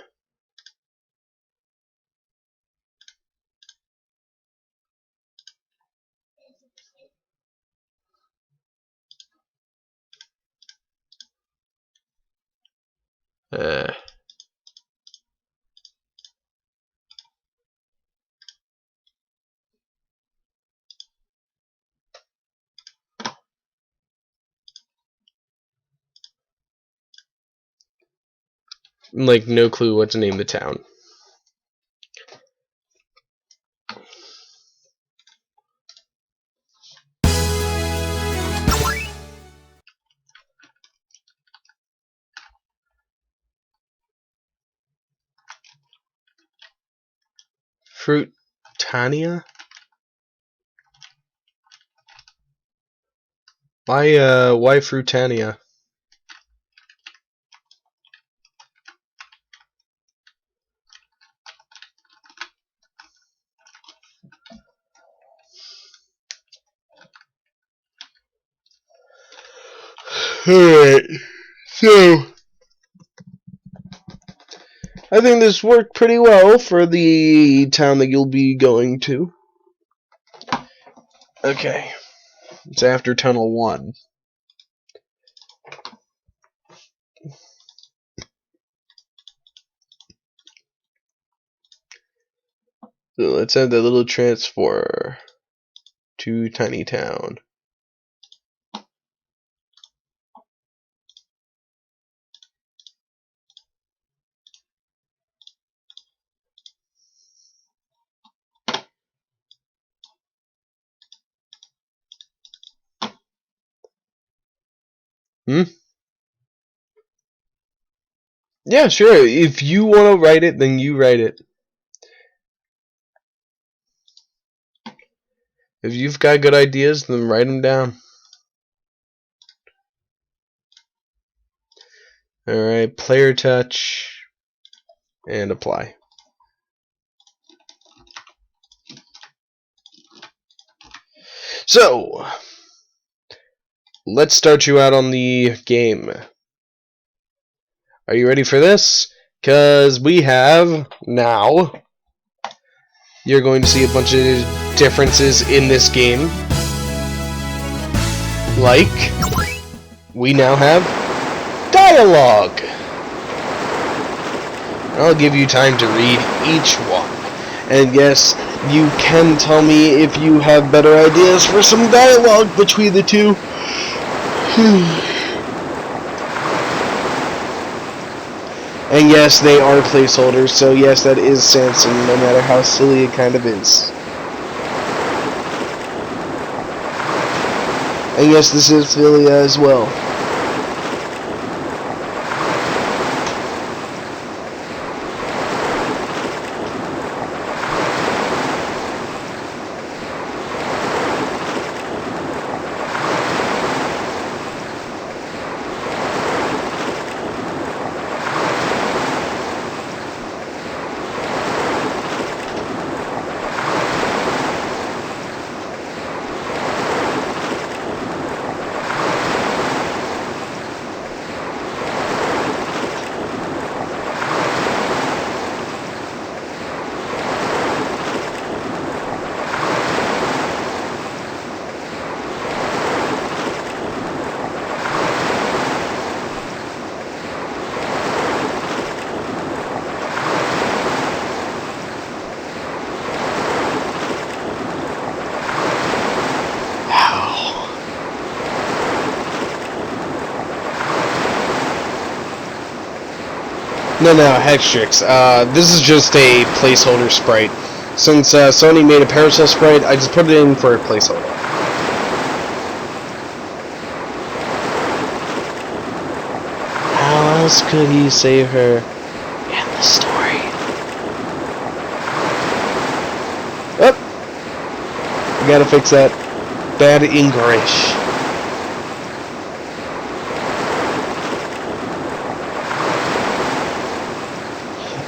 Uh, like, no clue what to name the town. Fruitania? Why Fruitania? Alright, so I think this worked pretty well for the town that you'll be going to. Okay, it's after Tunnel 1. let's add that little transfer to Tiny Town. Yeah, sure. If you want to write it, then you write it. If you've got good ideas, then write them down. Alright, player touch, and apply. So, let's start you out on the game. Are you ready for this? Because we have, now, you're going to see a bunch of differences in this game. Like, we now have dialogue. I'll give you time to read each one. And yes, you can tell me if you have better ideas for some dialogue between the two. And yes, they are placeholders, so yes, that is Samson, no matter how silly it kind of is. And yes, this is Philia as well. No, Hextrix. This is just a placeholder sprite. Since Sony made a Paracel sprite, I just put it in for a placeholder. How else could he save her in the story? Oh! You gotta fix that. Bad English.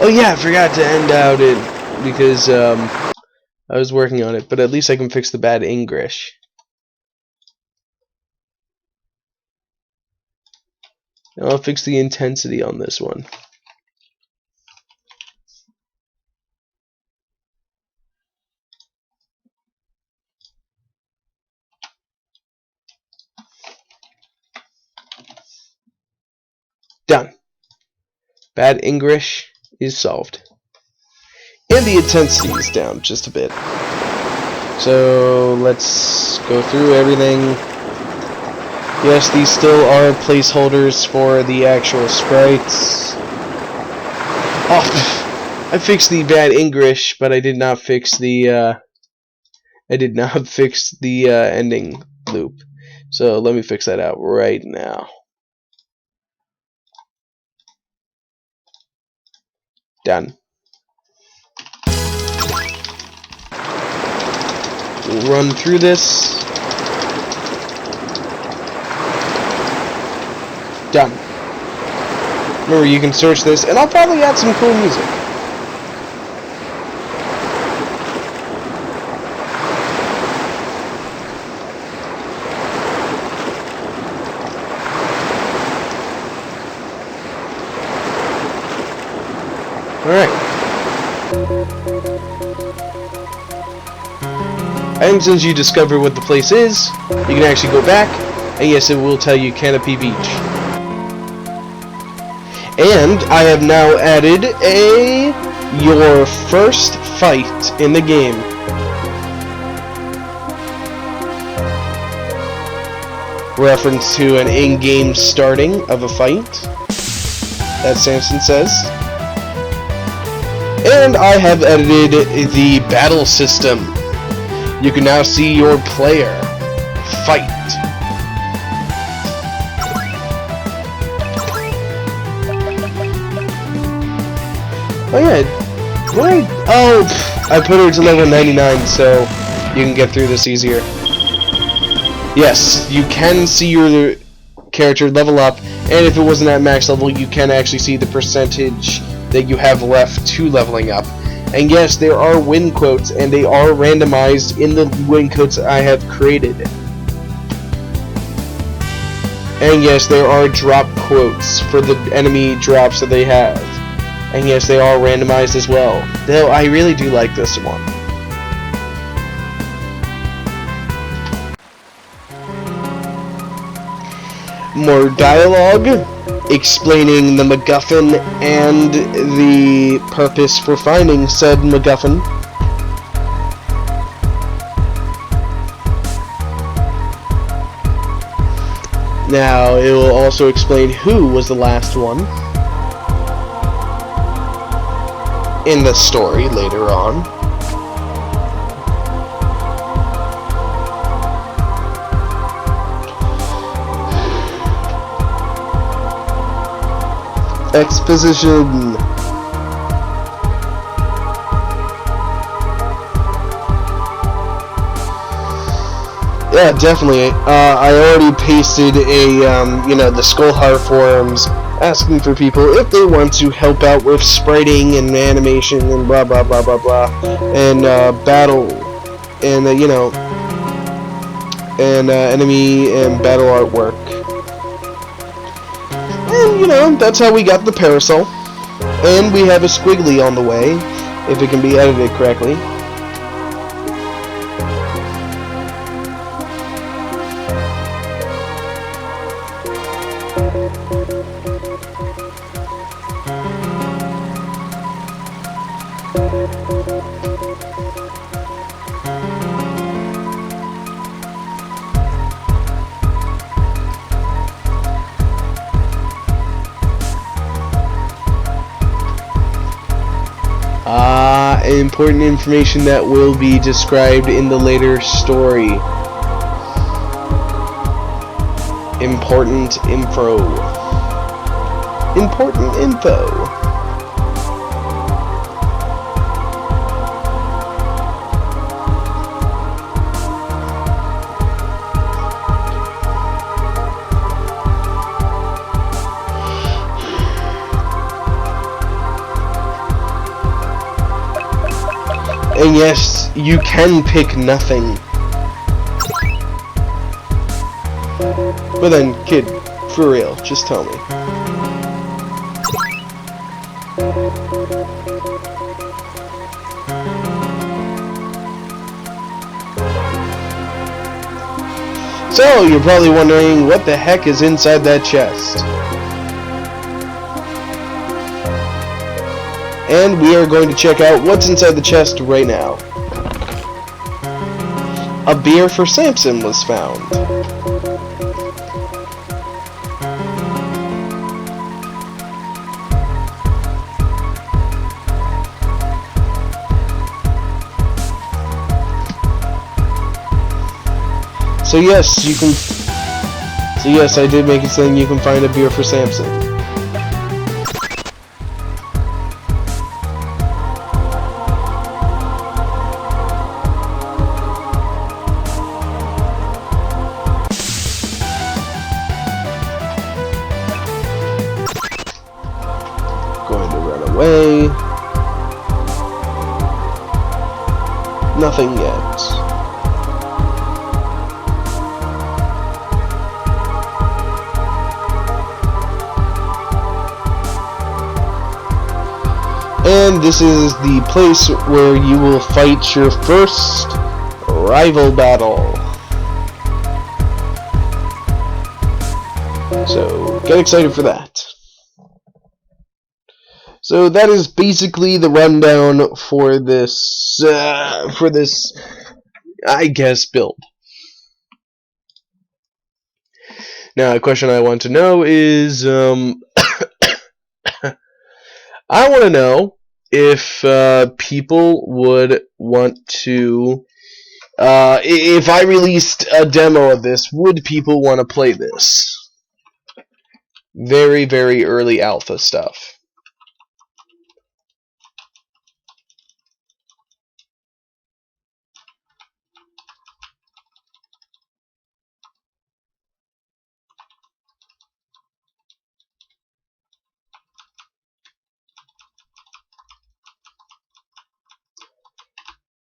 Oh yeah, I forgot to end out it because I was working on it, but at least I can fix the bad English. And I'll fix the intensity on this one. Done. Bad English is solved. And the intensity is down just a bit. So let's go through everything. Yes, these still are placeholders for the actual sprites. Oh, I fixed the bad English, but I did not fix the ending loop. So let me fix that out right now. Done. We'll run through this. Done. Remember, you can search this, and I'll probably add some cool music. Alright. And since you discover what the place is, you can actually go back, and yes, it will tell you Canopy Beach. And I have now added your first fight in the game. Reference to an in-game starting of a fight, as Samson says. And I have edited the battle system. You can now see your player fight. Oh yeah, what? Oh, I put her to level 99 so you can get through this easier. Yes, you can see your character level up, and if it wasn't at max level, you can actually see the percentage that you have left to leveling up. And yes, there are win quotes, and they are randomized in the win quotes I have created. And yes, there are drop quotes for the enemy drops that they have. And yes, they are randomized as well. Though I really do like this one. More dialogue explaining the MacGuffin and the purpose for finding said MacGuffin. Now, it will also explain who was the last one in the story later on. Exposition. Yeah, definitely. I already pasted the Skullheart forums asking for people if they want to help out with spriting and animation and blah blah blah blah blah, and battle, and enemy and battle artwork. And that's how we got the parasol. And we have a squiggly on the way, if it can be edited correctly. Important information that will be described in the later story. Important info. Important info. And yes, you can pick nothing. But then, kid, for real, just tell me. So, you're probably wondering what the heck is inside that chest. And we are going to check out what's inside the chest right now. A beer for Samson was found. So yes, you can. So yes, I did make it saying you can find a beer for Samson. Away. Nothing yet. And this is the place where you will fight your first rival battle. So get excited for that. So that is basically the rundown for this, I guess, build. Now, a question I want to know is, I want to know if people would want to, if I released a demo of this, would people want to play this? Very, very early alpha stuff.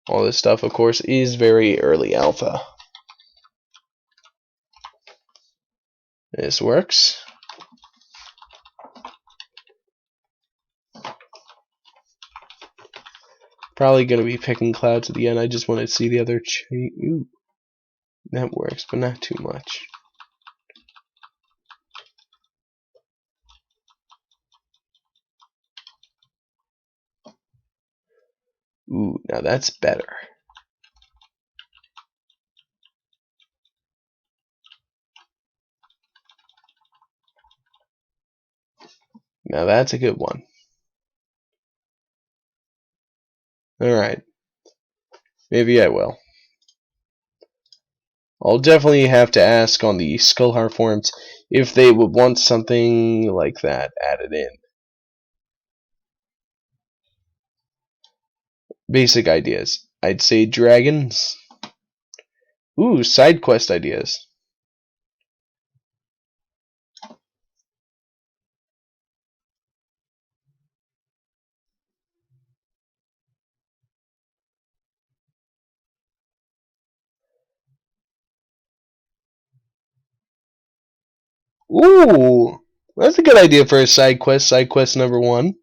All this stuff, of course, is very early alpha. This works. Probably going to be picking clouds at the end. I just want to see the other Ooh, that works, but not too much. Ooh, now that's better. Now that's a good one. Alright. Maybe I will. I'll definitely have to ask on the Skullheart forums if they would want something like that added in. Basic ideas. I'd say dragons. Ooh, side quest ideas. Ooh, that's a good idea for a side quest. Side quest number 1.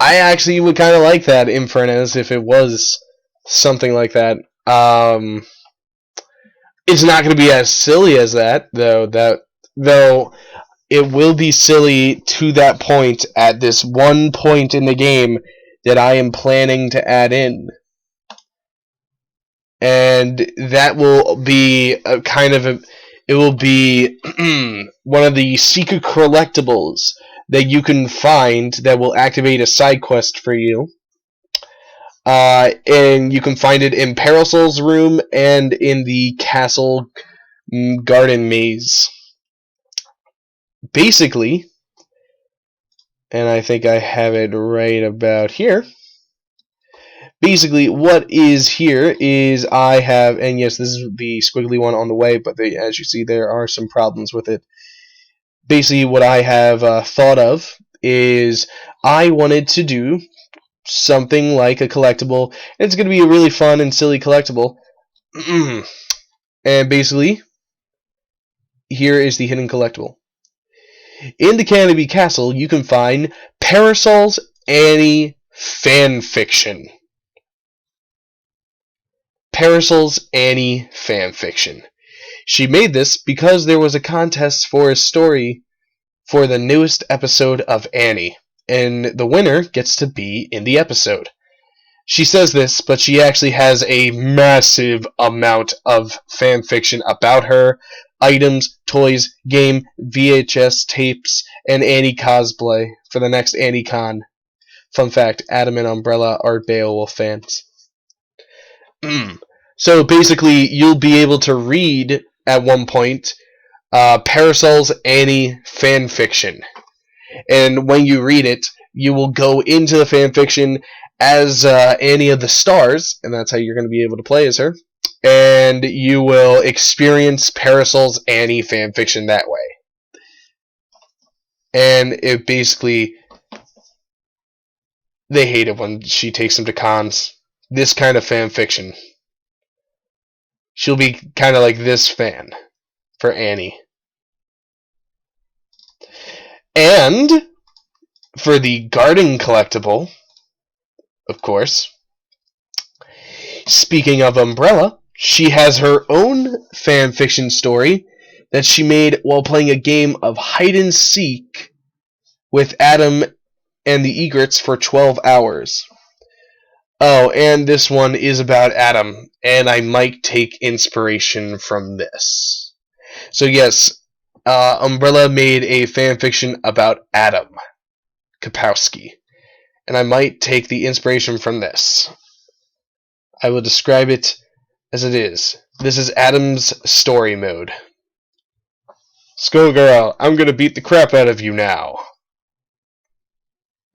I actually would kind of like that Infernus if it was something like that. It's not going to be as silly as that, though. Though it will be silly to that point at this one point in the game that I am planning to add in. And that will be a kind of a, it will be one of the secret collectibles that you can find that will activate a side quest for you. And you can find it in Parasol's room and in the castle garden maze. Basically, and I think I have it right about here. Basically, what is here is I have, and yes, this is the squiggly one on the way, but as you see, there are some problems with it. Basically, what I have thought of is I wanted to do something like a collectible. It's going to be a really fun and silly collectible. And basically, here is the hidden collectible. In the Canopy Castle, you can find Parasol's Annie fanfiction. Parasol's Annie fanfiction. She made this because there was a contest for a story for the newest episode of Annie, and the winner gets to be in the episode. She says this, but she actually has a massive amount of fanfiction about her, items, toys, game, VHS tapes, and Annie cosplay for the next AnnieCon. Fun fact, Adam and Umbrella are Beowulf fans. So basically, you'll be able to read, at one point, Parasol's Annie fanfiction. And when you read it, you will go into the fanfiction as Annie of the Stars, and that's how you're going to be able to play as her. And you will experience Parasol's Annie fanfiction that way. And it basically, they hate it when she takes them to cons. This kind of fanfiction. she'll be kind of like this fan for Annie. And for the garden collectible, of course, speaking of Umbrella, she has her own fanfiction story that she made while playing a game of hide and seek with Adam and the Egrets for 12 hours. Oh, and this one is about Adam, and I might take inspiration from this. So yes, Umbrella made a fanfiction about Adam Kapowski, and I might take the inspiration from this. I will describe it as it is. This is Adam's story mode. Skullgirl, I'm gonna beat the crap out of you now.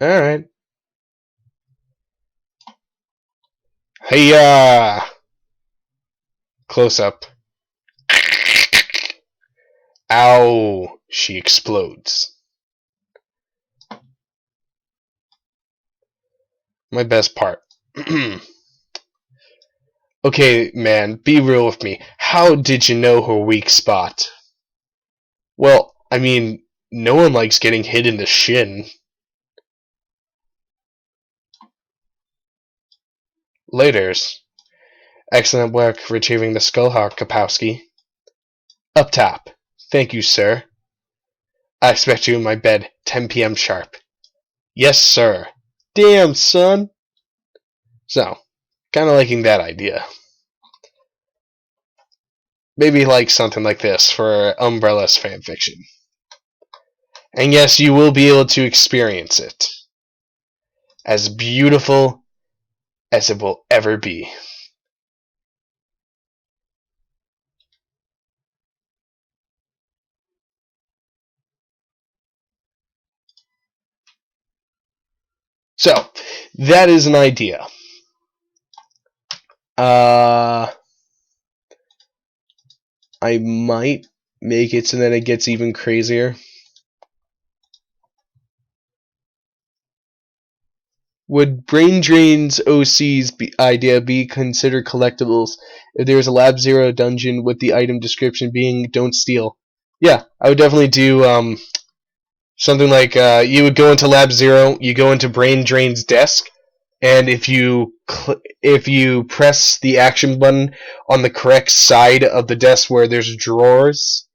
Alright. Hey, close up. Ow! She explodes. My best part. Okay, man, be real with me. How did you know her weak spot? Well, I mean, no one likes getting hit in the shin. Laters. Excellent work retrieving the Skullhawk, Kapowski. Up top. Thank you, sir. I expect you in my bed, 10 p.m. sharp. Yes, sir. Damn, son. So, kind of liking that idea. Maybe like something like this for Umbrella's fanfiction. And yes, you will be able to experience it. As beautiful as it will ever be. So, that is an idea. I might make it so that it gets even crazier. Would Brain Drain's OC's idea be considered collectibles if there was a Lab Zero dungeon with the item description being "Don't steal"? Yeah, I would definitely do something like you would go into Lab Zero, you go into Brain Drain's desk, and if you press the action button on the correct side of the desk where there's drawers,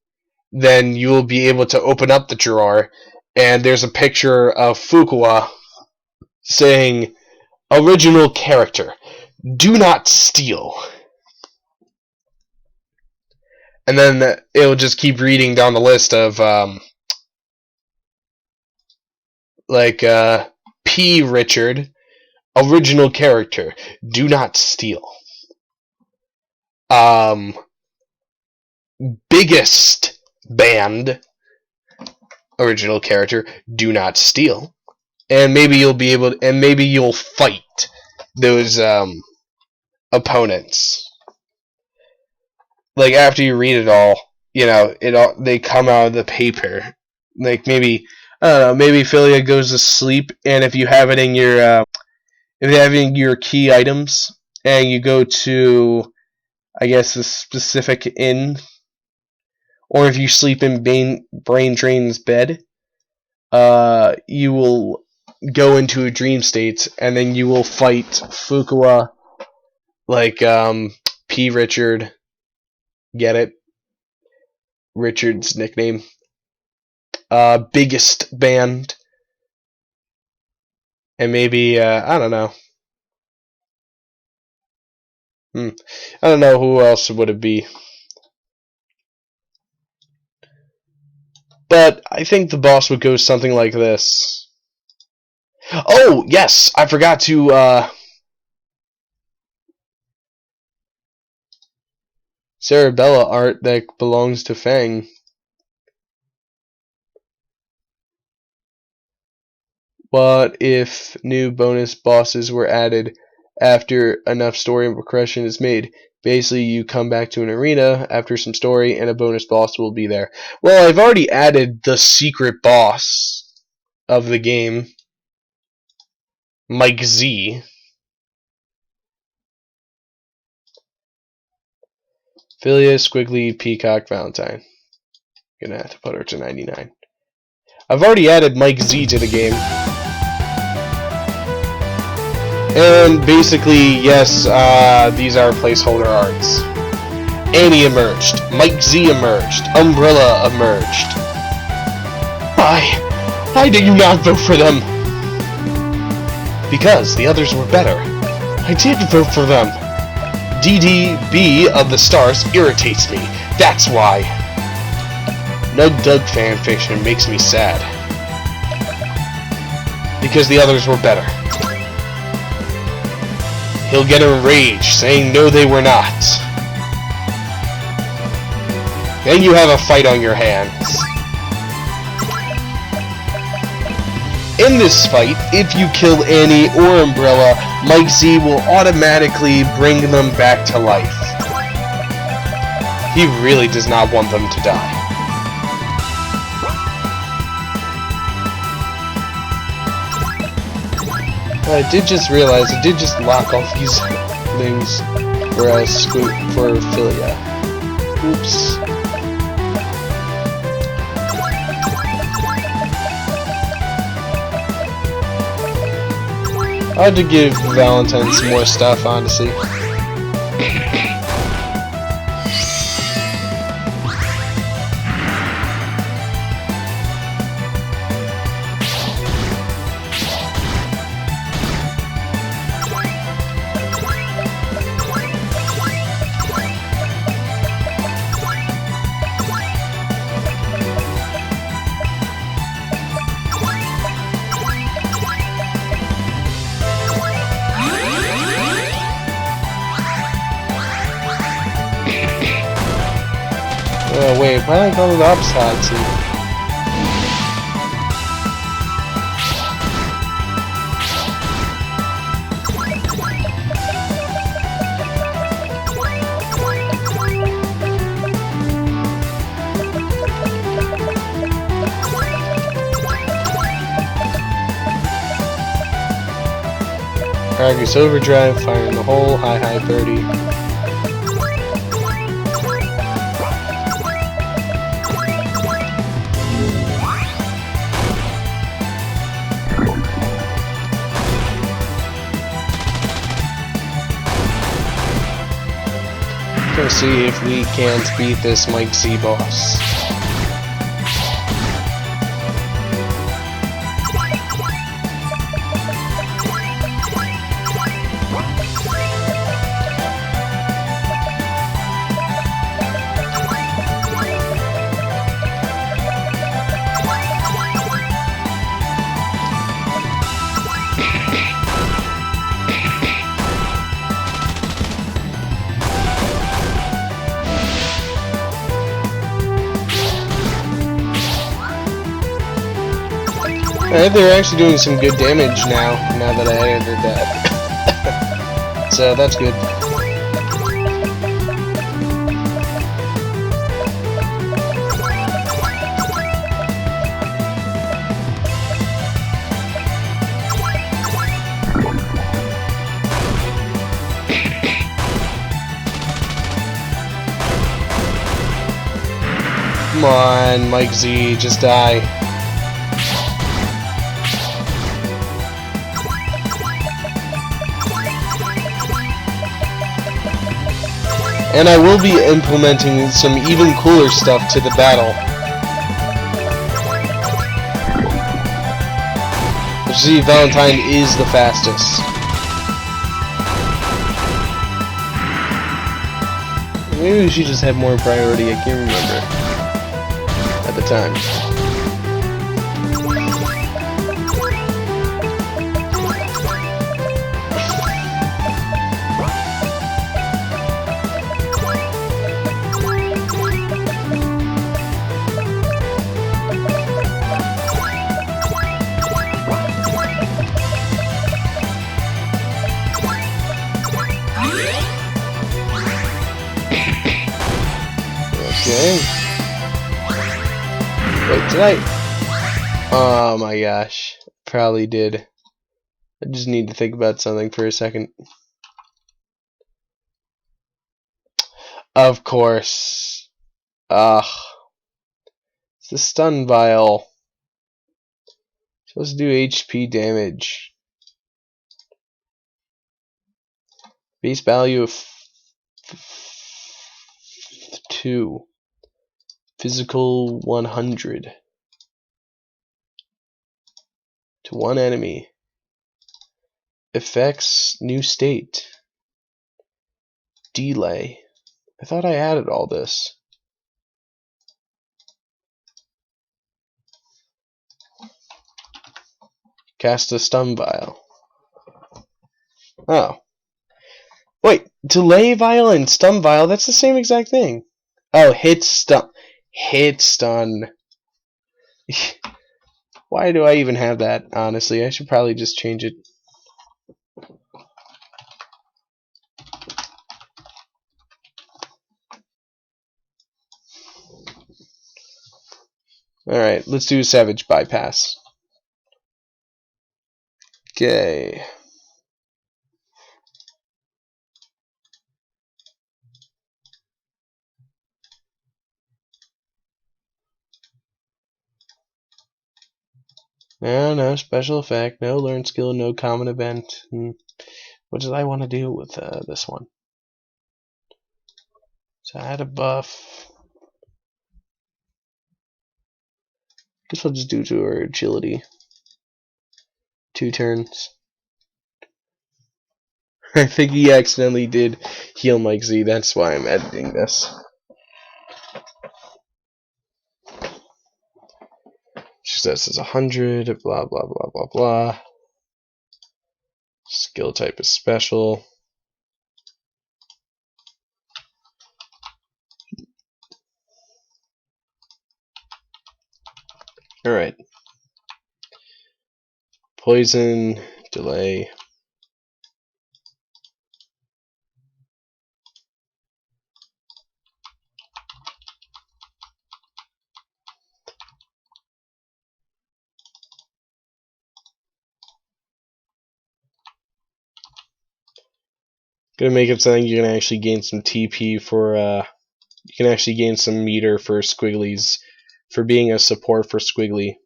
then you will be able to open up the drawer, and there's a picture of Fuqua saying, "Original character, do not steal." And then it'll just keep reading down the list of P. Richard, original character, do not steal. Biggest band, original character, do not steal. And maybe you'll fight those opponents. Like after you read it all, they come out of the paper. Like maybe I don't know, maybe Philia goes to sleep, and if you have it in your key items, and you go to, I guess, a specific inn, or if you sleep in Brain Drain's bed, you will go into a dream state, and then you will fight Fuqua, P. Richard. Get it? Richard's nickname. Biggest band. And maybe, I don't know. I don't know who else would it be. But I think the boss would go something like this. Oh, yes! I forgot to, Cerebella art that belongs to Fang. What if new bonus bosses were added after enough story progression is made? Basically, you come back to an arena after some story, and a bonus boss will be there. Well, I've already added the secret boss of the game, Mike Z. Philia, Squiggly, Peacock, Valentine. Gonna have to put her to 99. I've already added Mike Z to the game. And basically, yes, these are placeholder arts. Annie emerged. Mike Z emerged. Umbrella emerged. Why did you not vote for them? Because the others were better. I did vote for them. DDB of the Stars irritates me. That's why. Nug Dug fanfiction makes me sad. Because the others were better. He'll get enraged, saying no they were not. Then you have a fight on your hands. In this fight, if you kill Annie or Umbrella, Mike Z will automatically bring them back to life. He really does not want them to die. I did just realize I did just lock off these things for Philia. Oops. I had to give Valentine some more stuff, honestly. Oh wait, why did I go to the opposite side? Argus Overdrive, fire in the hole, high 30. Let's see if we can't beat this Mike Z boss. Alright, they're actually doing some good damage now that I edited that. So that's good. Come on, Mike Z, just die. And I will be implementing some even cooler stuff to the battle. You see, Valentine is the fastest. Maybe she just had more priority, I can't remember at the time. Okay. Wait, did I? Oh my gosh. Probably did. I just need to think about something for a second. Of course. Ugh. It's the stun vial. Supposed to do HP damage. Base value of 2. Physical 100. To one enemy. Effects, new state. Delay. I thought I added all this. Cast a stun vial. Oh. Wait, delay vial and stun vial, that's the same exact thing. Oh, hit stun. Hit stun. Why do I even have that, honestly? I should probably just change it. Alright, let's do a Savage Bypass. Okay. No special effect, no learn skill, no common event. What did I want to do with this one? So add a buff. Guess we'll just do to her agility. 2 turns. I think he accidentally did heal Mike Z, that's why I'm editing this. Success is 100, blah blah blah blah blah. Skill type is special. Alright. Poison, delay. Gonna make it something you can actually gain some TP for, you can actually gain some meter for Squigglies, for being a support for Squiggly.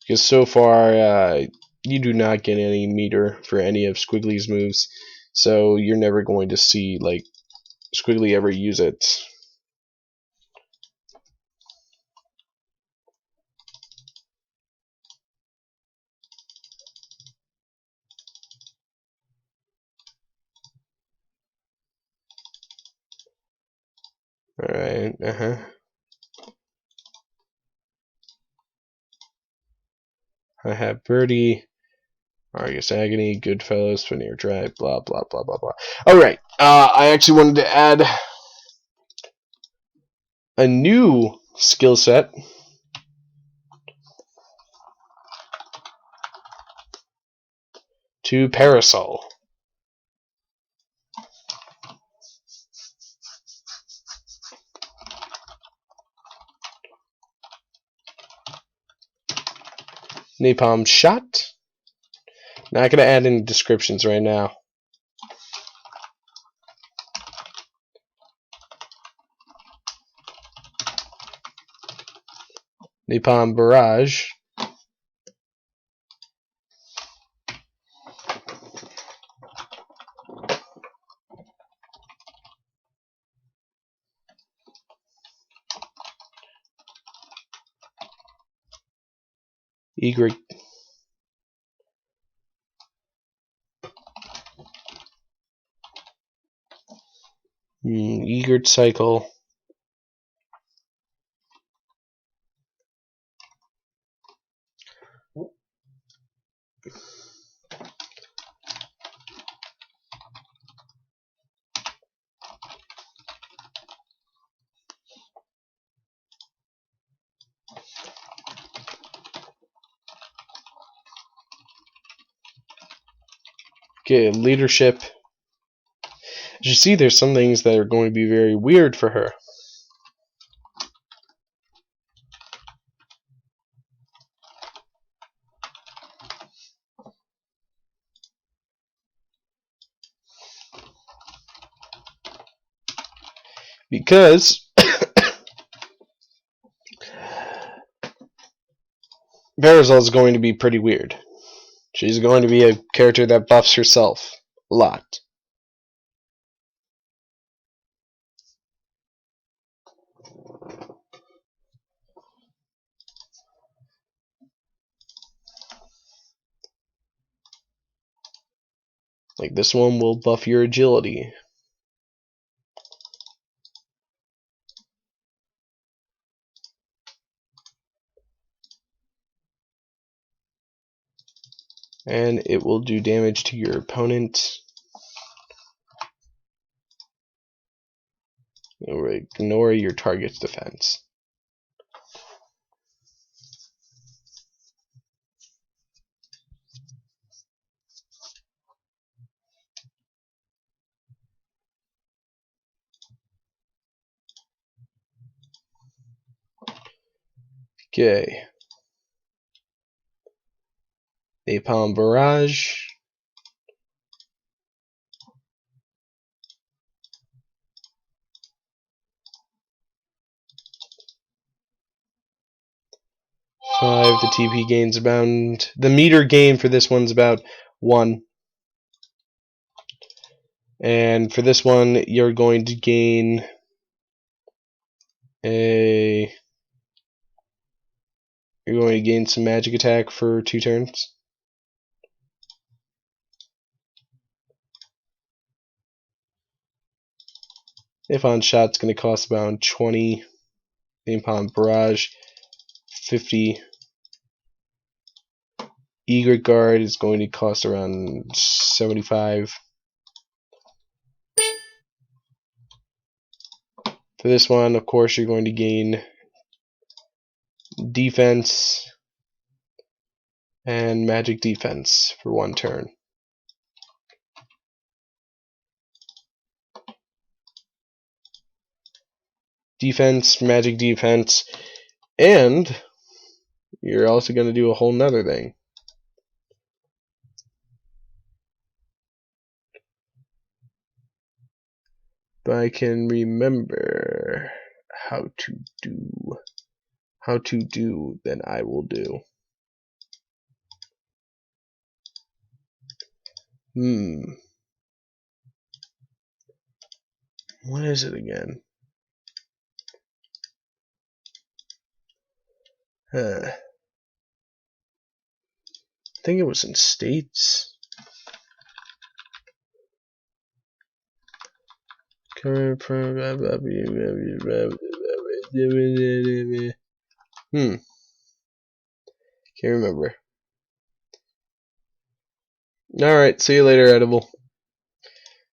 Because so far, you do not get any meter for any of Squiggly's moves, so you're never going to see, like, Squiggly ever use it. Alright, I have Birdie, Argus Agony, Goodfellas, Veneer Drive, blah blah blah blah blah. Alright, I actually wanted to add a new skill set. To Parasol. Napalm Shot. Not gonna add any descriptions right now. Napalm Barrage. Egret. Egret Cycle. Okay, leadership. As you see, there's some things that are going to be very weird for her. Because Barazal is going to be pretty weird. She's going to be a character that buffs herself a lot. Like this one will buff your agility. And it will do damage to your opponent. Or ignore your target's defense. Okay. Napalm Barrage. The TP gains about... The meter gain for this one's about 1. And for this one, you're going to gain a... You're going to gain some magic attack for 2 turns. If on shot, it's going to cost about 20. Napalm Barrage, 50. Egret Guard is going to cost around 75. For this one, of course, you're going to gain defense and magic defense for 1 turn. Defense, magic defense, and you're also going to do a whole nother thing. But I can remember how to do, then I will do. What is it again? I think it was in states. Can't remember. Alright, see you later, Edible.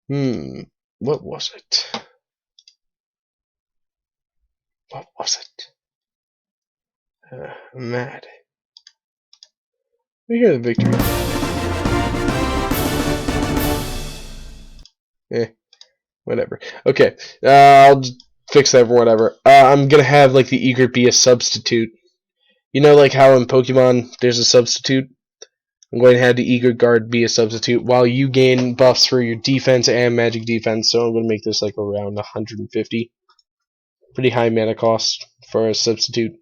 What was it? What was it? I'm mad. We got a victory. Whatever. Okay, I'll just fix that for whatever. I'm gonna have like the Egret be a substitute. You know, like how in Pokemon there's a substitute? I'm going to have the Egret Guard be a substitute while you gain buffs for your defense and magic defense, so I'm going to make this like around 150. Pretty high mana cost for a substitute.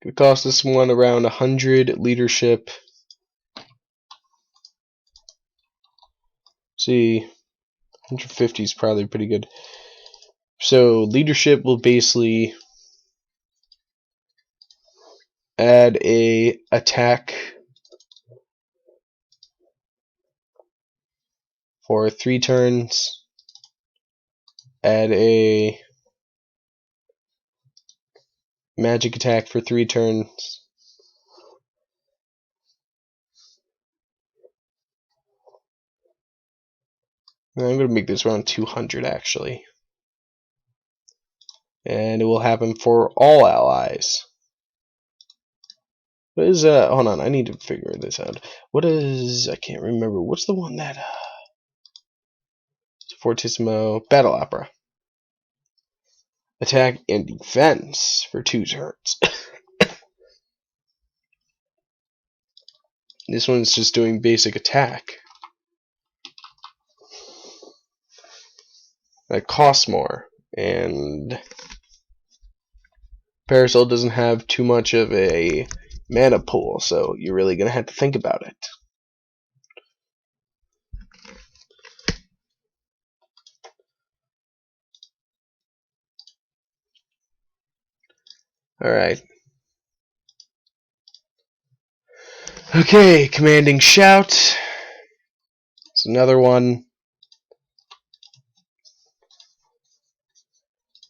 It cost this one around 100 leadership. See, 150 is probably pretty good. So leadership will basically add a attack for 3 turns. Add a magic attack for 3 turns. And I'm going to make this around 200 actually. And it will happen for all allies. What is hold on, I need to figure this out. What is, I can't remember, what's the one that Fortissimo Battle Opera. Attack and defense for 2 turns. This one's just doing basic attack. That costs more, and Parasol doesn't have too much of a mana pool, so you're really gonna have to think about it. Alright. Okay, Commanding Shout. It's another one.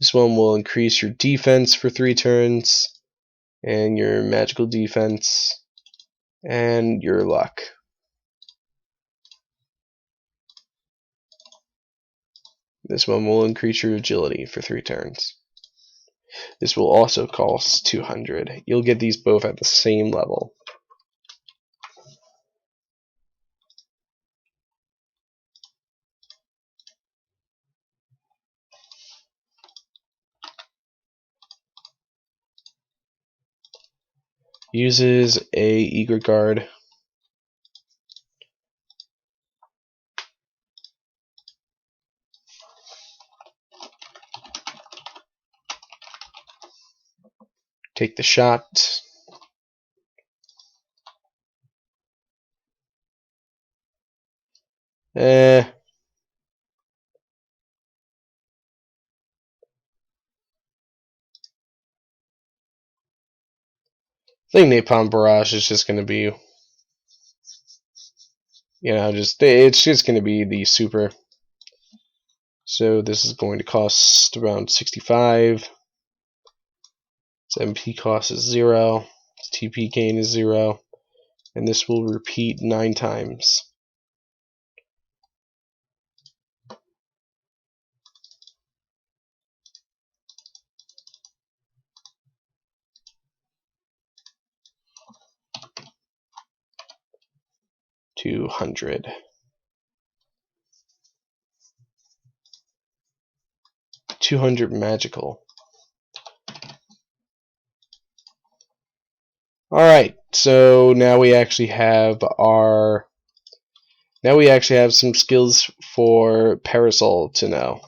This one will increase your defense for 3 turns, and your magical defense, and your luck. This one will increase your agility for 3 turns. This will also cost 200. You'll get these both at the same level. Uses a Eager Guard. Take the shot. I think Napalm Barrage is just going to be, it's just going to be the super. So this is going to cost around 65. Its MP cost is 0. Its TP gain is 0. And this will repeat 9 times. $200. $200 magical. Alright, so now we actually have some skills for Parasol to know.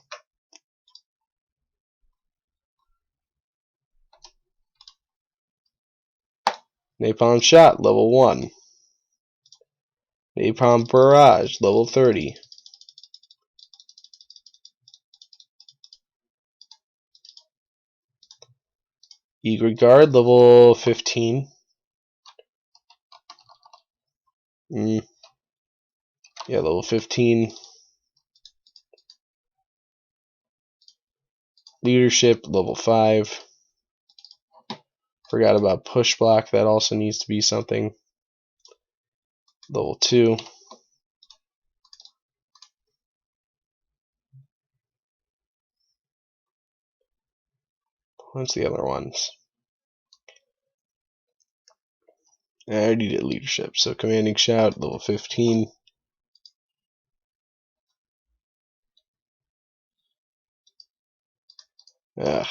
Napalm Shot, level 1. Napalm Barrage, level 30. Eager Guard, level 15. Yeah, level 15. Leadership, level 5. Forgot about Push Block, that also needs to be something. Level 2. What's the other ones? I already did Leadership, so Commanding Shout, level 15. Ugh.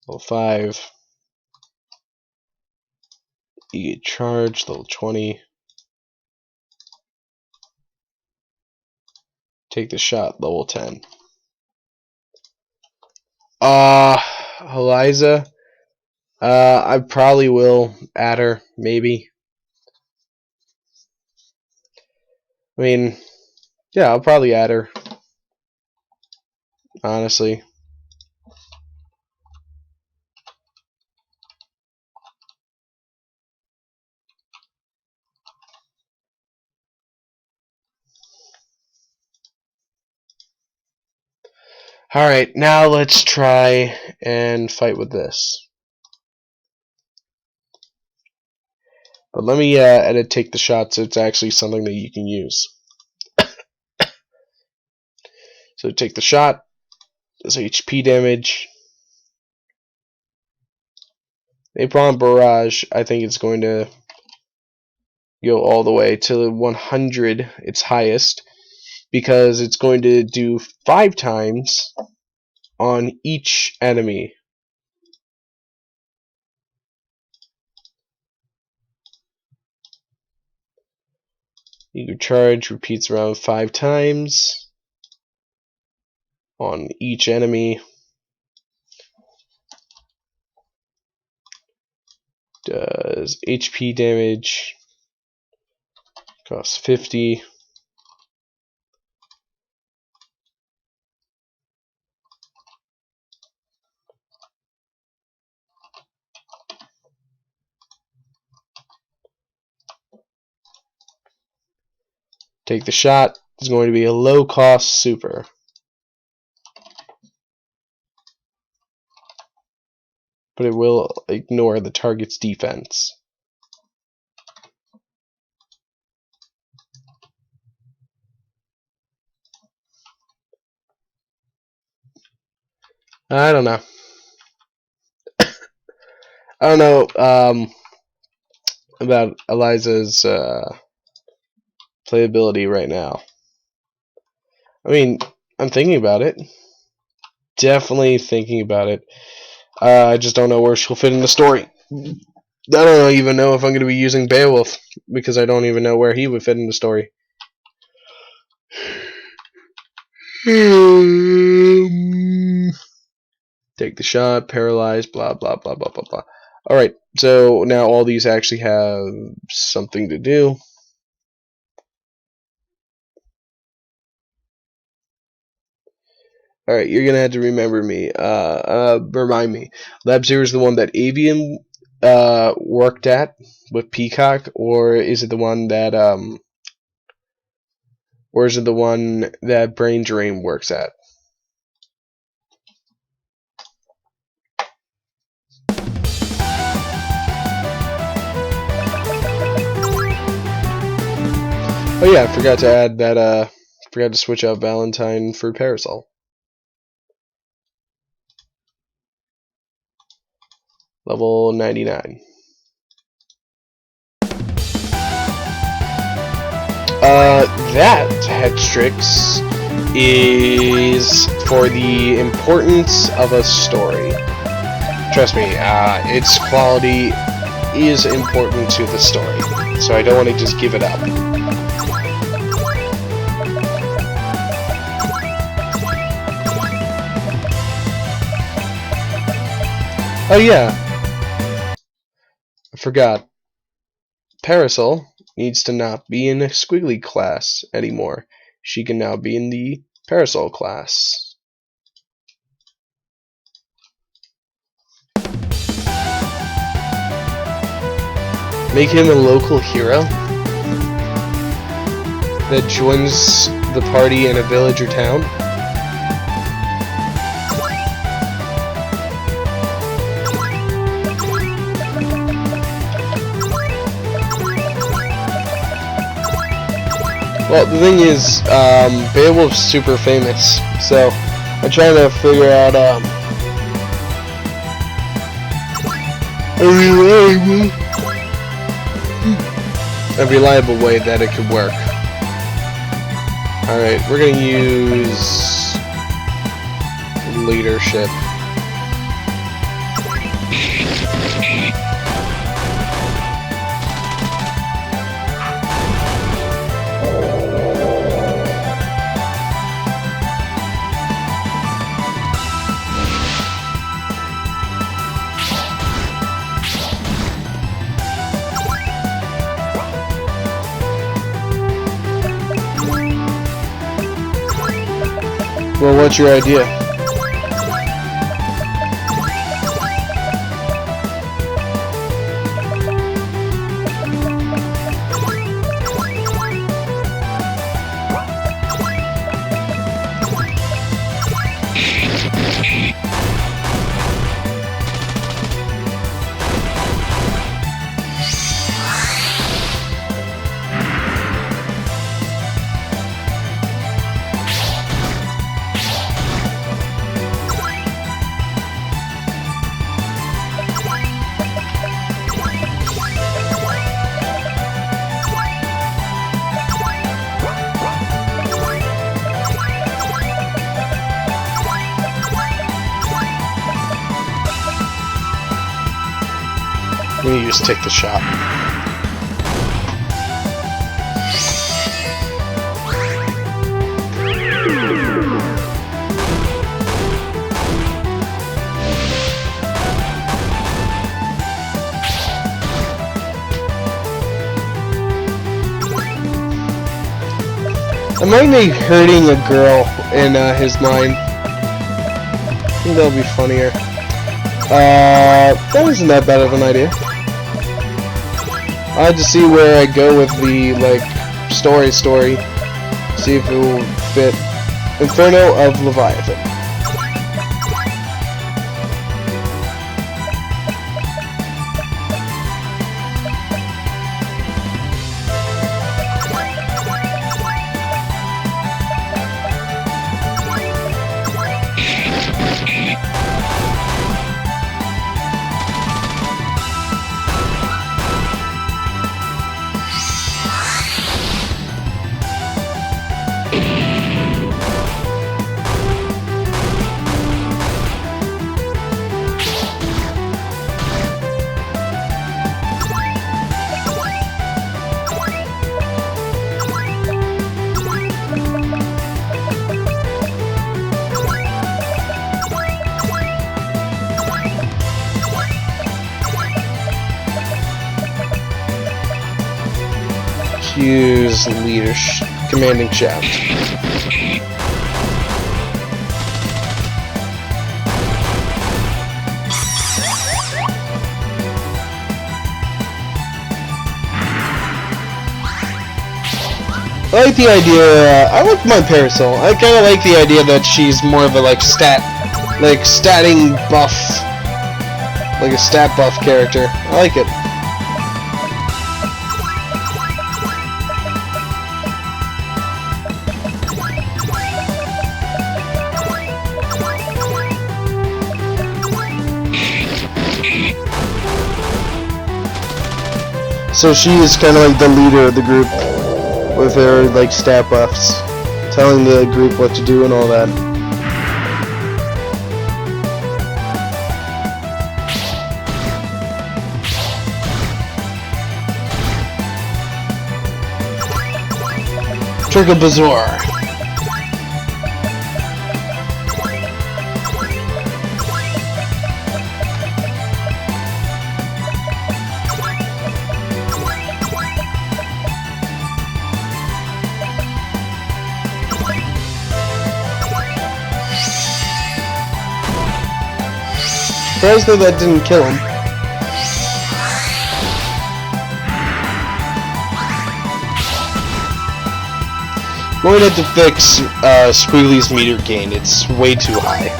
Level 5. You get Charge, level 20. Take the Shot, level 10. Eliza. I probably will add her, maybe. I mean, yeah, I'll probably add her. Honestly. Alright, now let's try and fight with this. But let me edit Take the Shot so it's actually something that you can use. So Take the Shot, does HP damage. Napalm Barrage, I think it's going to go all the way to 100, its highest, because it's going to do 5 times on each enemy. Eager Charge repeats around 5 times on each enemy. Does HP damage. Costs 50. Take the Shot is going to be a low-cost super. But it will ignore the target's defense. I don't know. I don't know about Eliza's playability right now. I mean, I'm thinking about it. Definitely thinking about it. I just don't know where she'll fit in the story. I don't even know if I'm going to be using Beowulf, because I don't even know where he would fit in the story. Take the Shot, paralyzed, blah, blah, blah, blah, blah, blah. Alright, so now all these actually have something to do. Alright, you're gonna have to remember me. Remind me. Lab Zero is the one that Avian worked at with Peacock, or is it the one that Brain Drain works at? Oh yeah, I forgot to add that. Forgot to switch out Valentine for Parasol. Level 99. That Headstrix is for the importance of a story. Trust me, its quality is important to the story, so I don't want to just give it up. Oh yeah, I forgot. Parasol needs to not be in a squiggly class anymore. She can now be in the Parasol class. Make him a local hero that joins the party in a village or town. Well, the thing is, Beowulf's super famous, so I'm trying to figure out a reliable way that it could work. Alright, we're gonna use leadership. Well, what's your idea? Let me just take the shot. might be hurting a girl in his mind. I think that'll be funnier. That isn't that bad of an idea. I had to see where I go with the, like, story. See if it will fit. Inferno of Leviathan. Use leadership, commanding shaft. I like the idea. I like my Parasol. I kind of like the idea that she's more of a statting buff, like a stat buff character. I like it. So she is kind of like the leader of the group, with her like stat buffs, telling the group what to do and all that. Trickle Bazaar. Surprised that didn't kill him. Going to have to fix Squiggly's meter gain. It's way too high.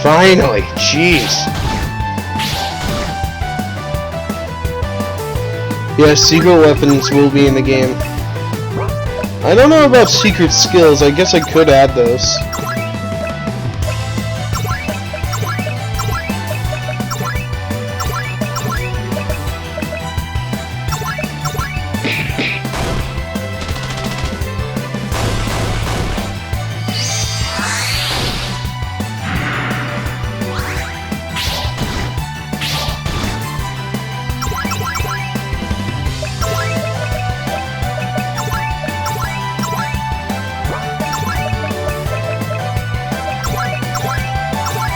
Finally, jeez. Yeah, secret weapons will be in the game. I don't know about secret skills. I guess I could add those.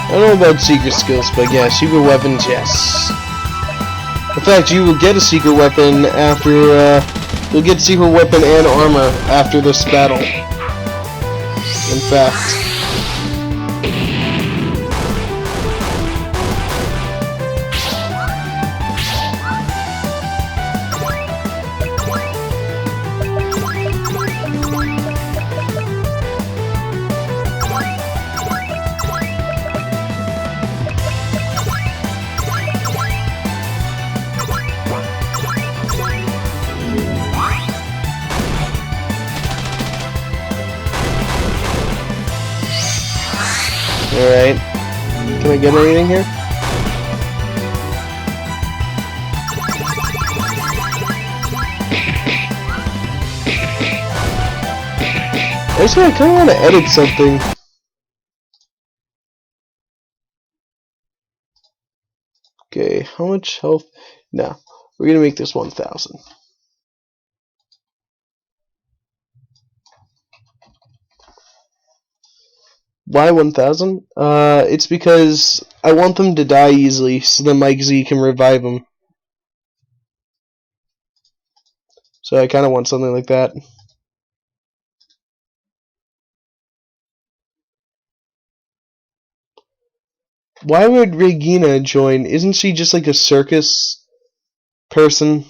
I don't know about secret skills, but yeah, secret weapons, yes. In fact, you will get a secret weapon after, you'll get secret weapon and armor after this battle. In fact. Alright. Can I get anything here? Actually, I kind of want to edit something. Okay, how much health? No, we're gonna make this 1,000. Why 1,000? It's because I want them to die easily, so then Mike Z can revive them. So I kind of want something like that. Why would Regina join? Isn't she just like a circus person?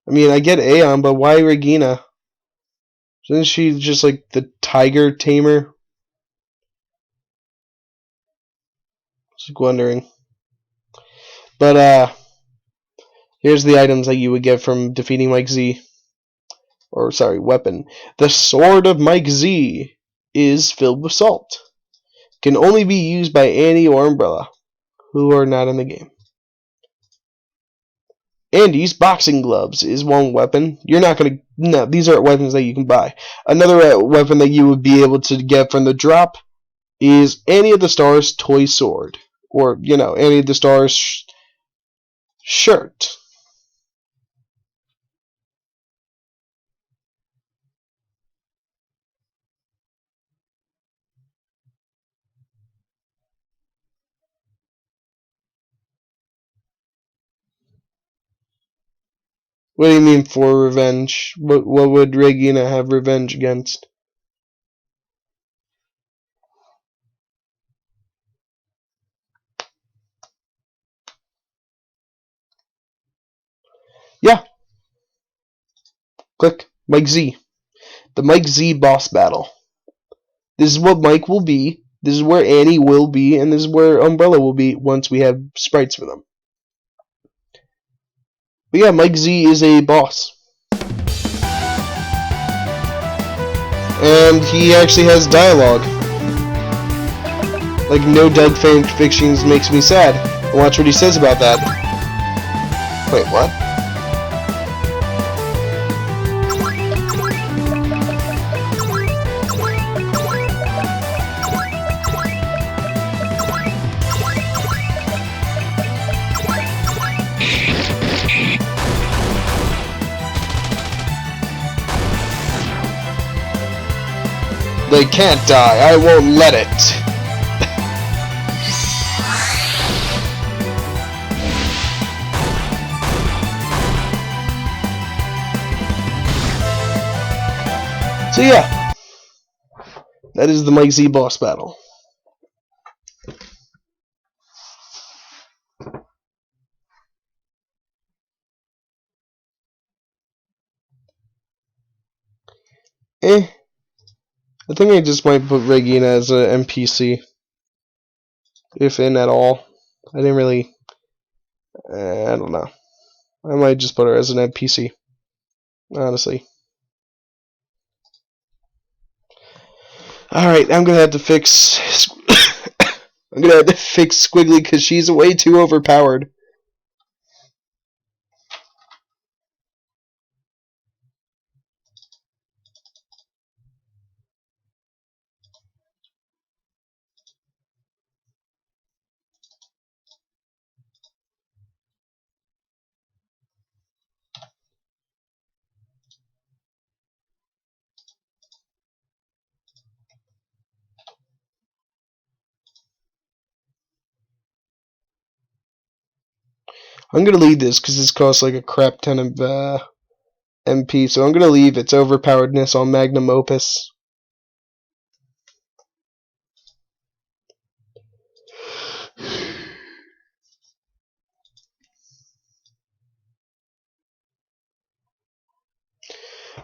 I mean, I get Aeon, but why Regina? Isn't she just like the tiger tamer? Just wondering. But here's the items that you would get from defeating Mike Z. Or sorry, weapon. The sword of Mike Z is filled with salt. Can only be used by Annie or Umbrella, who are not in the game. Andy's boxing gloves is one weapon. You're not gonna. No, these are weapons that you can buy. Another weapon that you would be able to get from the drop is Annie of the Stars toy sword, or Annie of the Stars shirt. What do you mean for revenge? What would Regina have revenge against? Yeah, click Mike Z. The Mike Z boss battle. This is what Mike will be. This is where Annie will be, and this is where Umbrella will be once we have sprites for them. But yeah, Mike Z is a boss. And he actually has dialogue. Like, no Doug fan fictions makes me sad. And watch what he says about that. Wait, what? They can't die. I won't let it. So yeah, that is the Mike Z boss battle. I think I just might put Regina as an NPC, if in at all. I didn't really. I don't know. I might just put her as an NPC, honestly. Alright, I'm gonna have to fix. I'm gonna have to fix Squiggly because she's way too overpowered. I'm gonna leave this because this costs like a crap ton of MP, so I'm gonna leave its overpoweredness on Magnum Opus.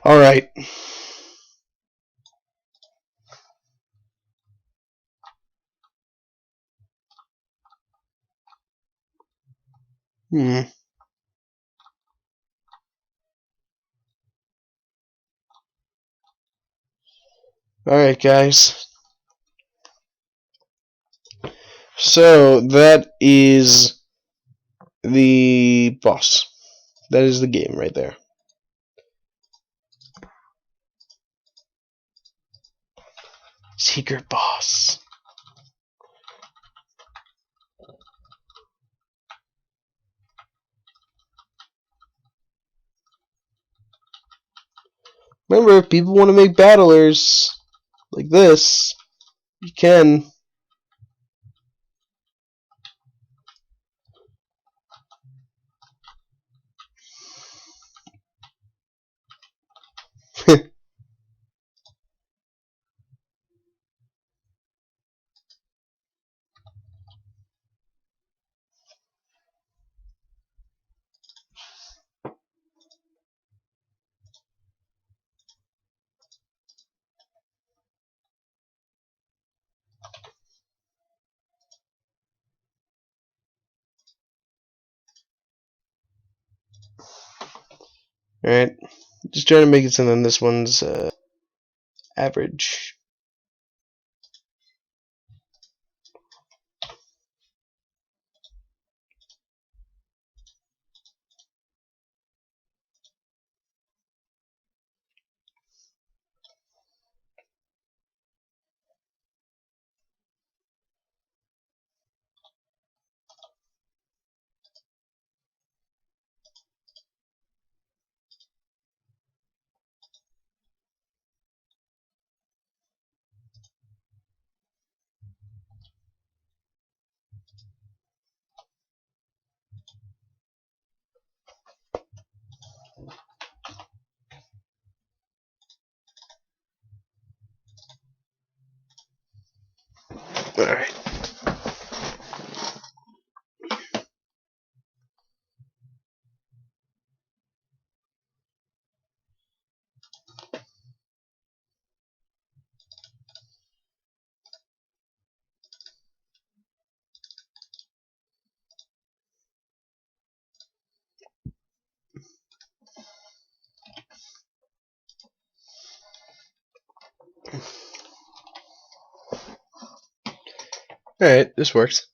Alright. Alright, guys. So that is the boss. That is the game right there. Secret boss. Remember, if people want to make battlers like this, you can. Alright, just trying to make it so then this one's average. Alright. Alright, this works.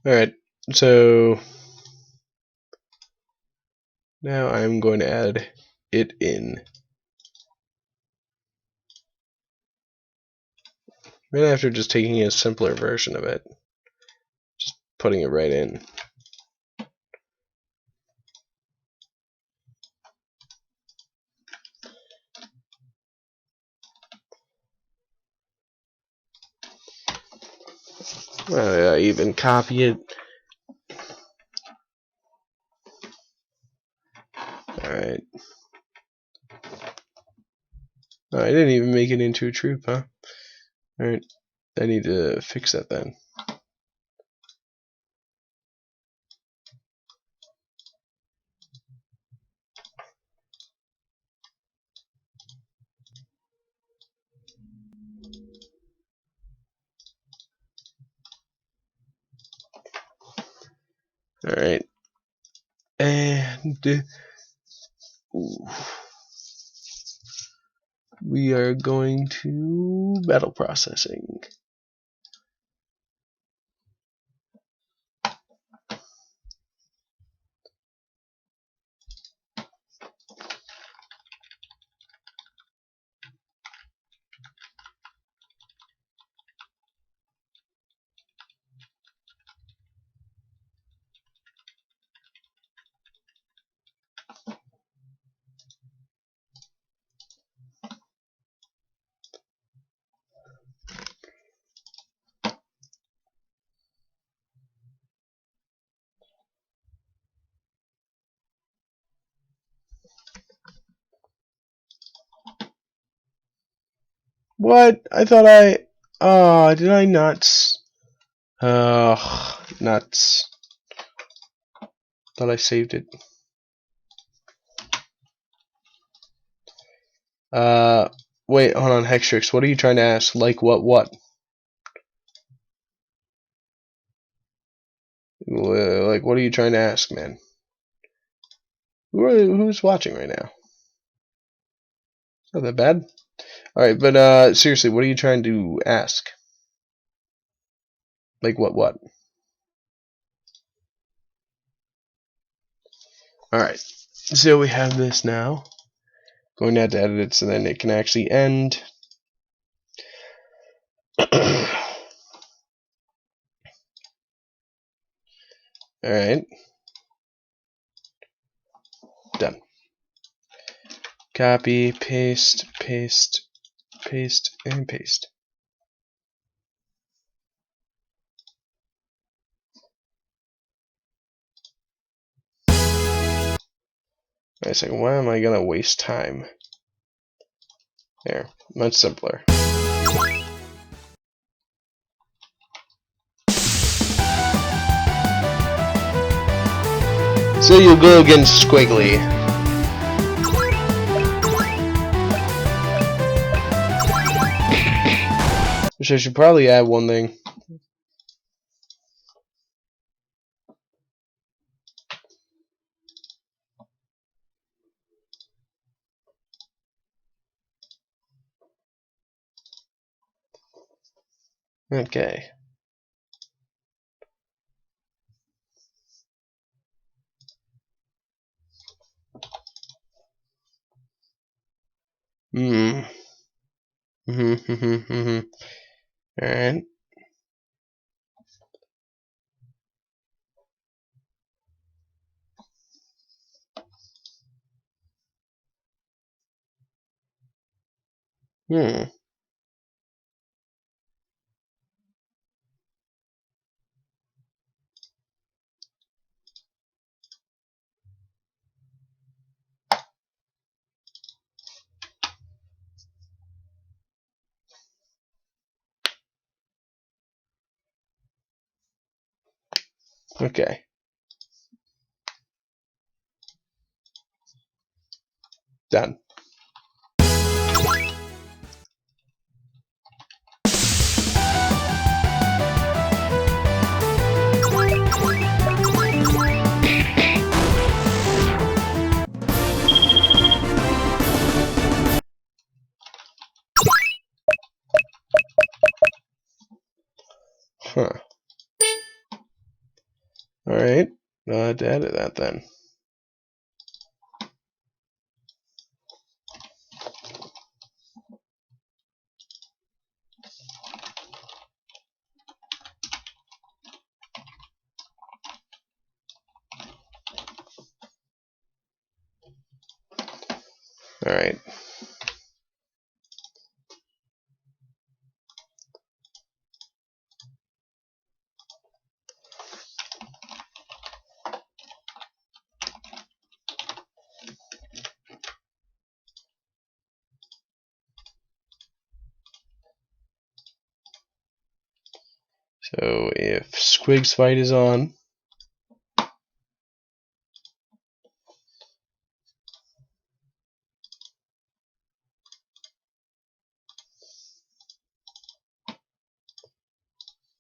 Alright, so now I'm going to add it in. Right after just taking a simpler version of it, just putting it right in. I even copy it. Alright. Oh, I didn't even make it into a troop, huh? Alright. I need to fix that then. Alright. And ooh, we are going to battle processing. What? I thought I... Oh, did I not? Nuts. Thought I saved it. Wait, hold on, Hextrix. What are you trying to ask? Like what? Like, what are you trying to ask, man? Who's watching right now? Not that bad. Alright, but seriously, what are you trying to ask? Like what? Alright, so we have this now. Going down to edit it so then it can actually end. Alright. Done. Copy, paste, paste, paste, and paste. Wait a second, why am I gonna waste time? There, much simpler. So you'll go against Squiggly. Which I should probably add one thing. Okay. Alright. Okay. Done. Huh. Alright. I'll have to edit that then. Alright. So if Squig's fight is on,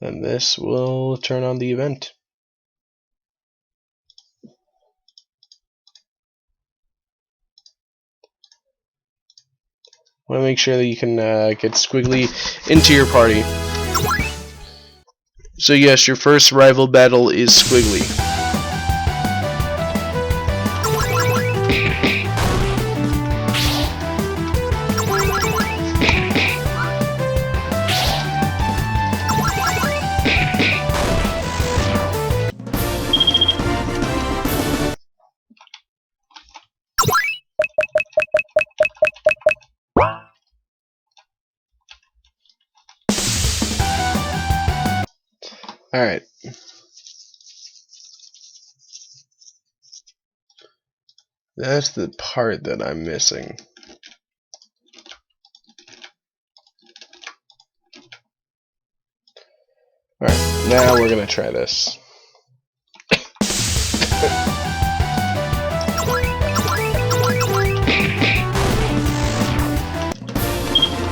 then this will turn on the event. Want to make sure that you can get Squiggly into your party. So yes, your first rival battle is Squiggly. Alright. That's the part that I'm missing. Alright, now we're gonna try this.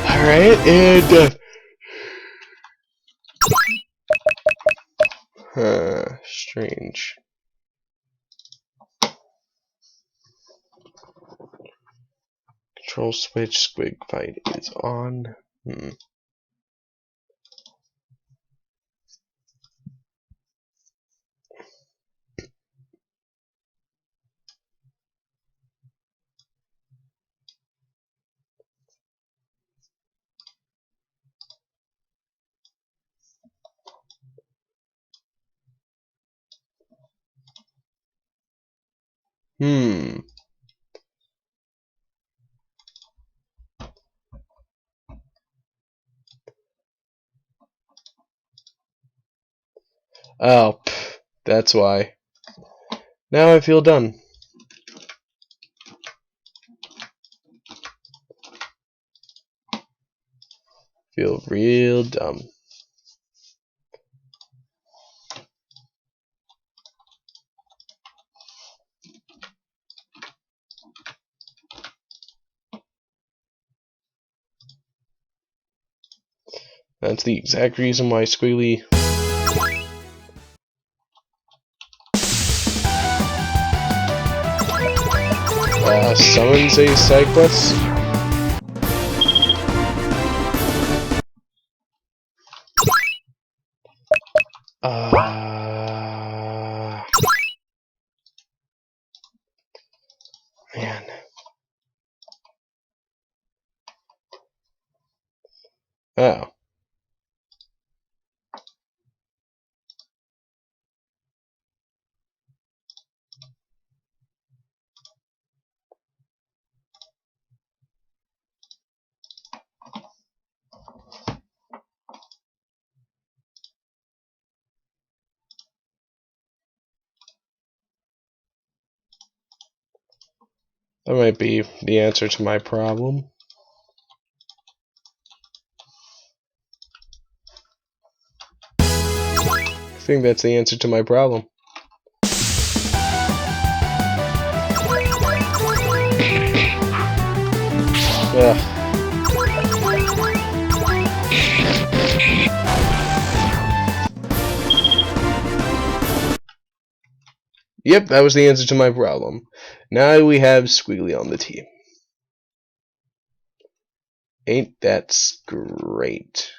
Alright, and strange. Control switch squig fight is on. Oh, that's why. Now I feel done. Feel real dumb. That's the exact reason why Squiggly... summons a Cyclus? Man. Oh. That might be the answer to my problem. I think that's the answer to my problem. Ugh. Yep, that was the answer to my problem. Now we have Squiggly on the team. Ain't that great?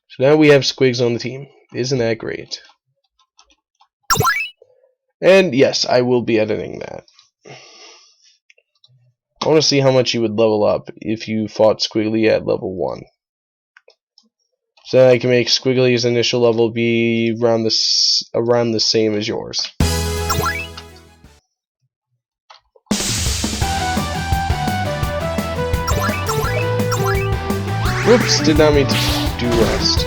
So now we have Squigs on the team. Isn't that great? And yes, I will be editing that. I want to see how much you would level up if you fought Squiggly at level 1. So that I can make Squiggly's initial level be around the same as yours. Whoops, did not mean to do rest.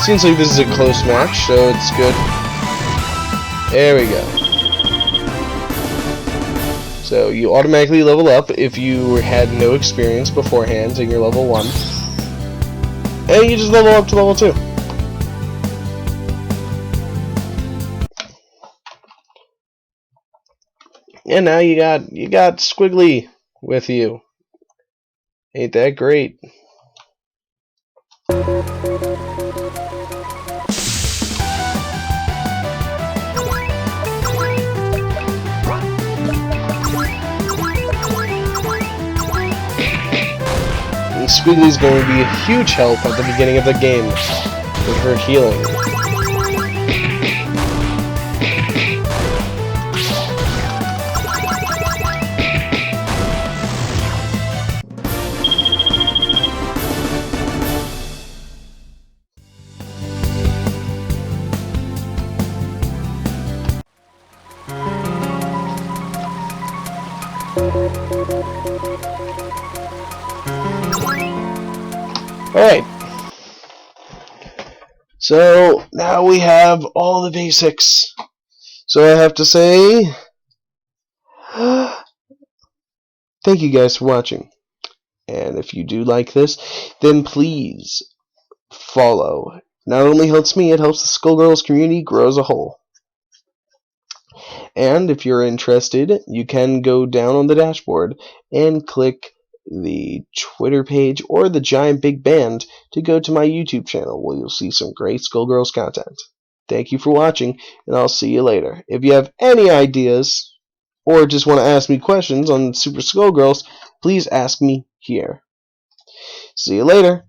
Seems like this is a close match, so it's good. There we go. So you automatically level up if you had no experience beforehand and you're level 1. And you just level up to level 2. And now you got Squiggly with you. Ain't that great? Squiggly's going to be a huge help at the beginning of the game with her healing. Alright. So, now we have all the basics. So I have to say, thank you guys for watching. And if you do like this, then please follow. Not only helps me, it helps the Skullgirls community grow as a whole. And if you're interested, you can go down on the dashboard and click the Twitter page or the giant big band to go to my YouTube channel where you'll see some great Skullgirls content. Thank you for watching, and I'll see you later. If you have any ideas or just want to ask me questions on Super Skullgirls, please ask me here. See you later.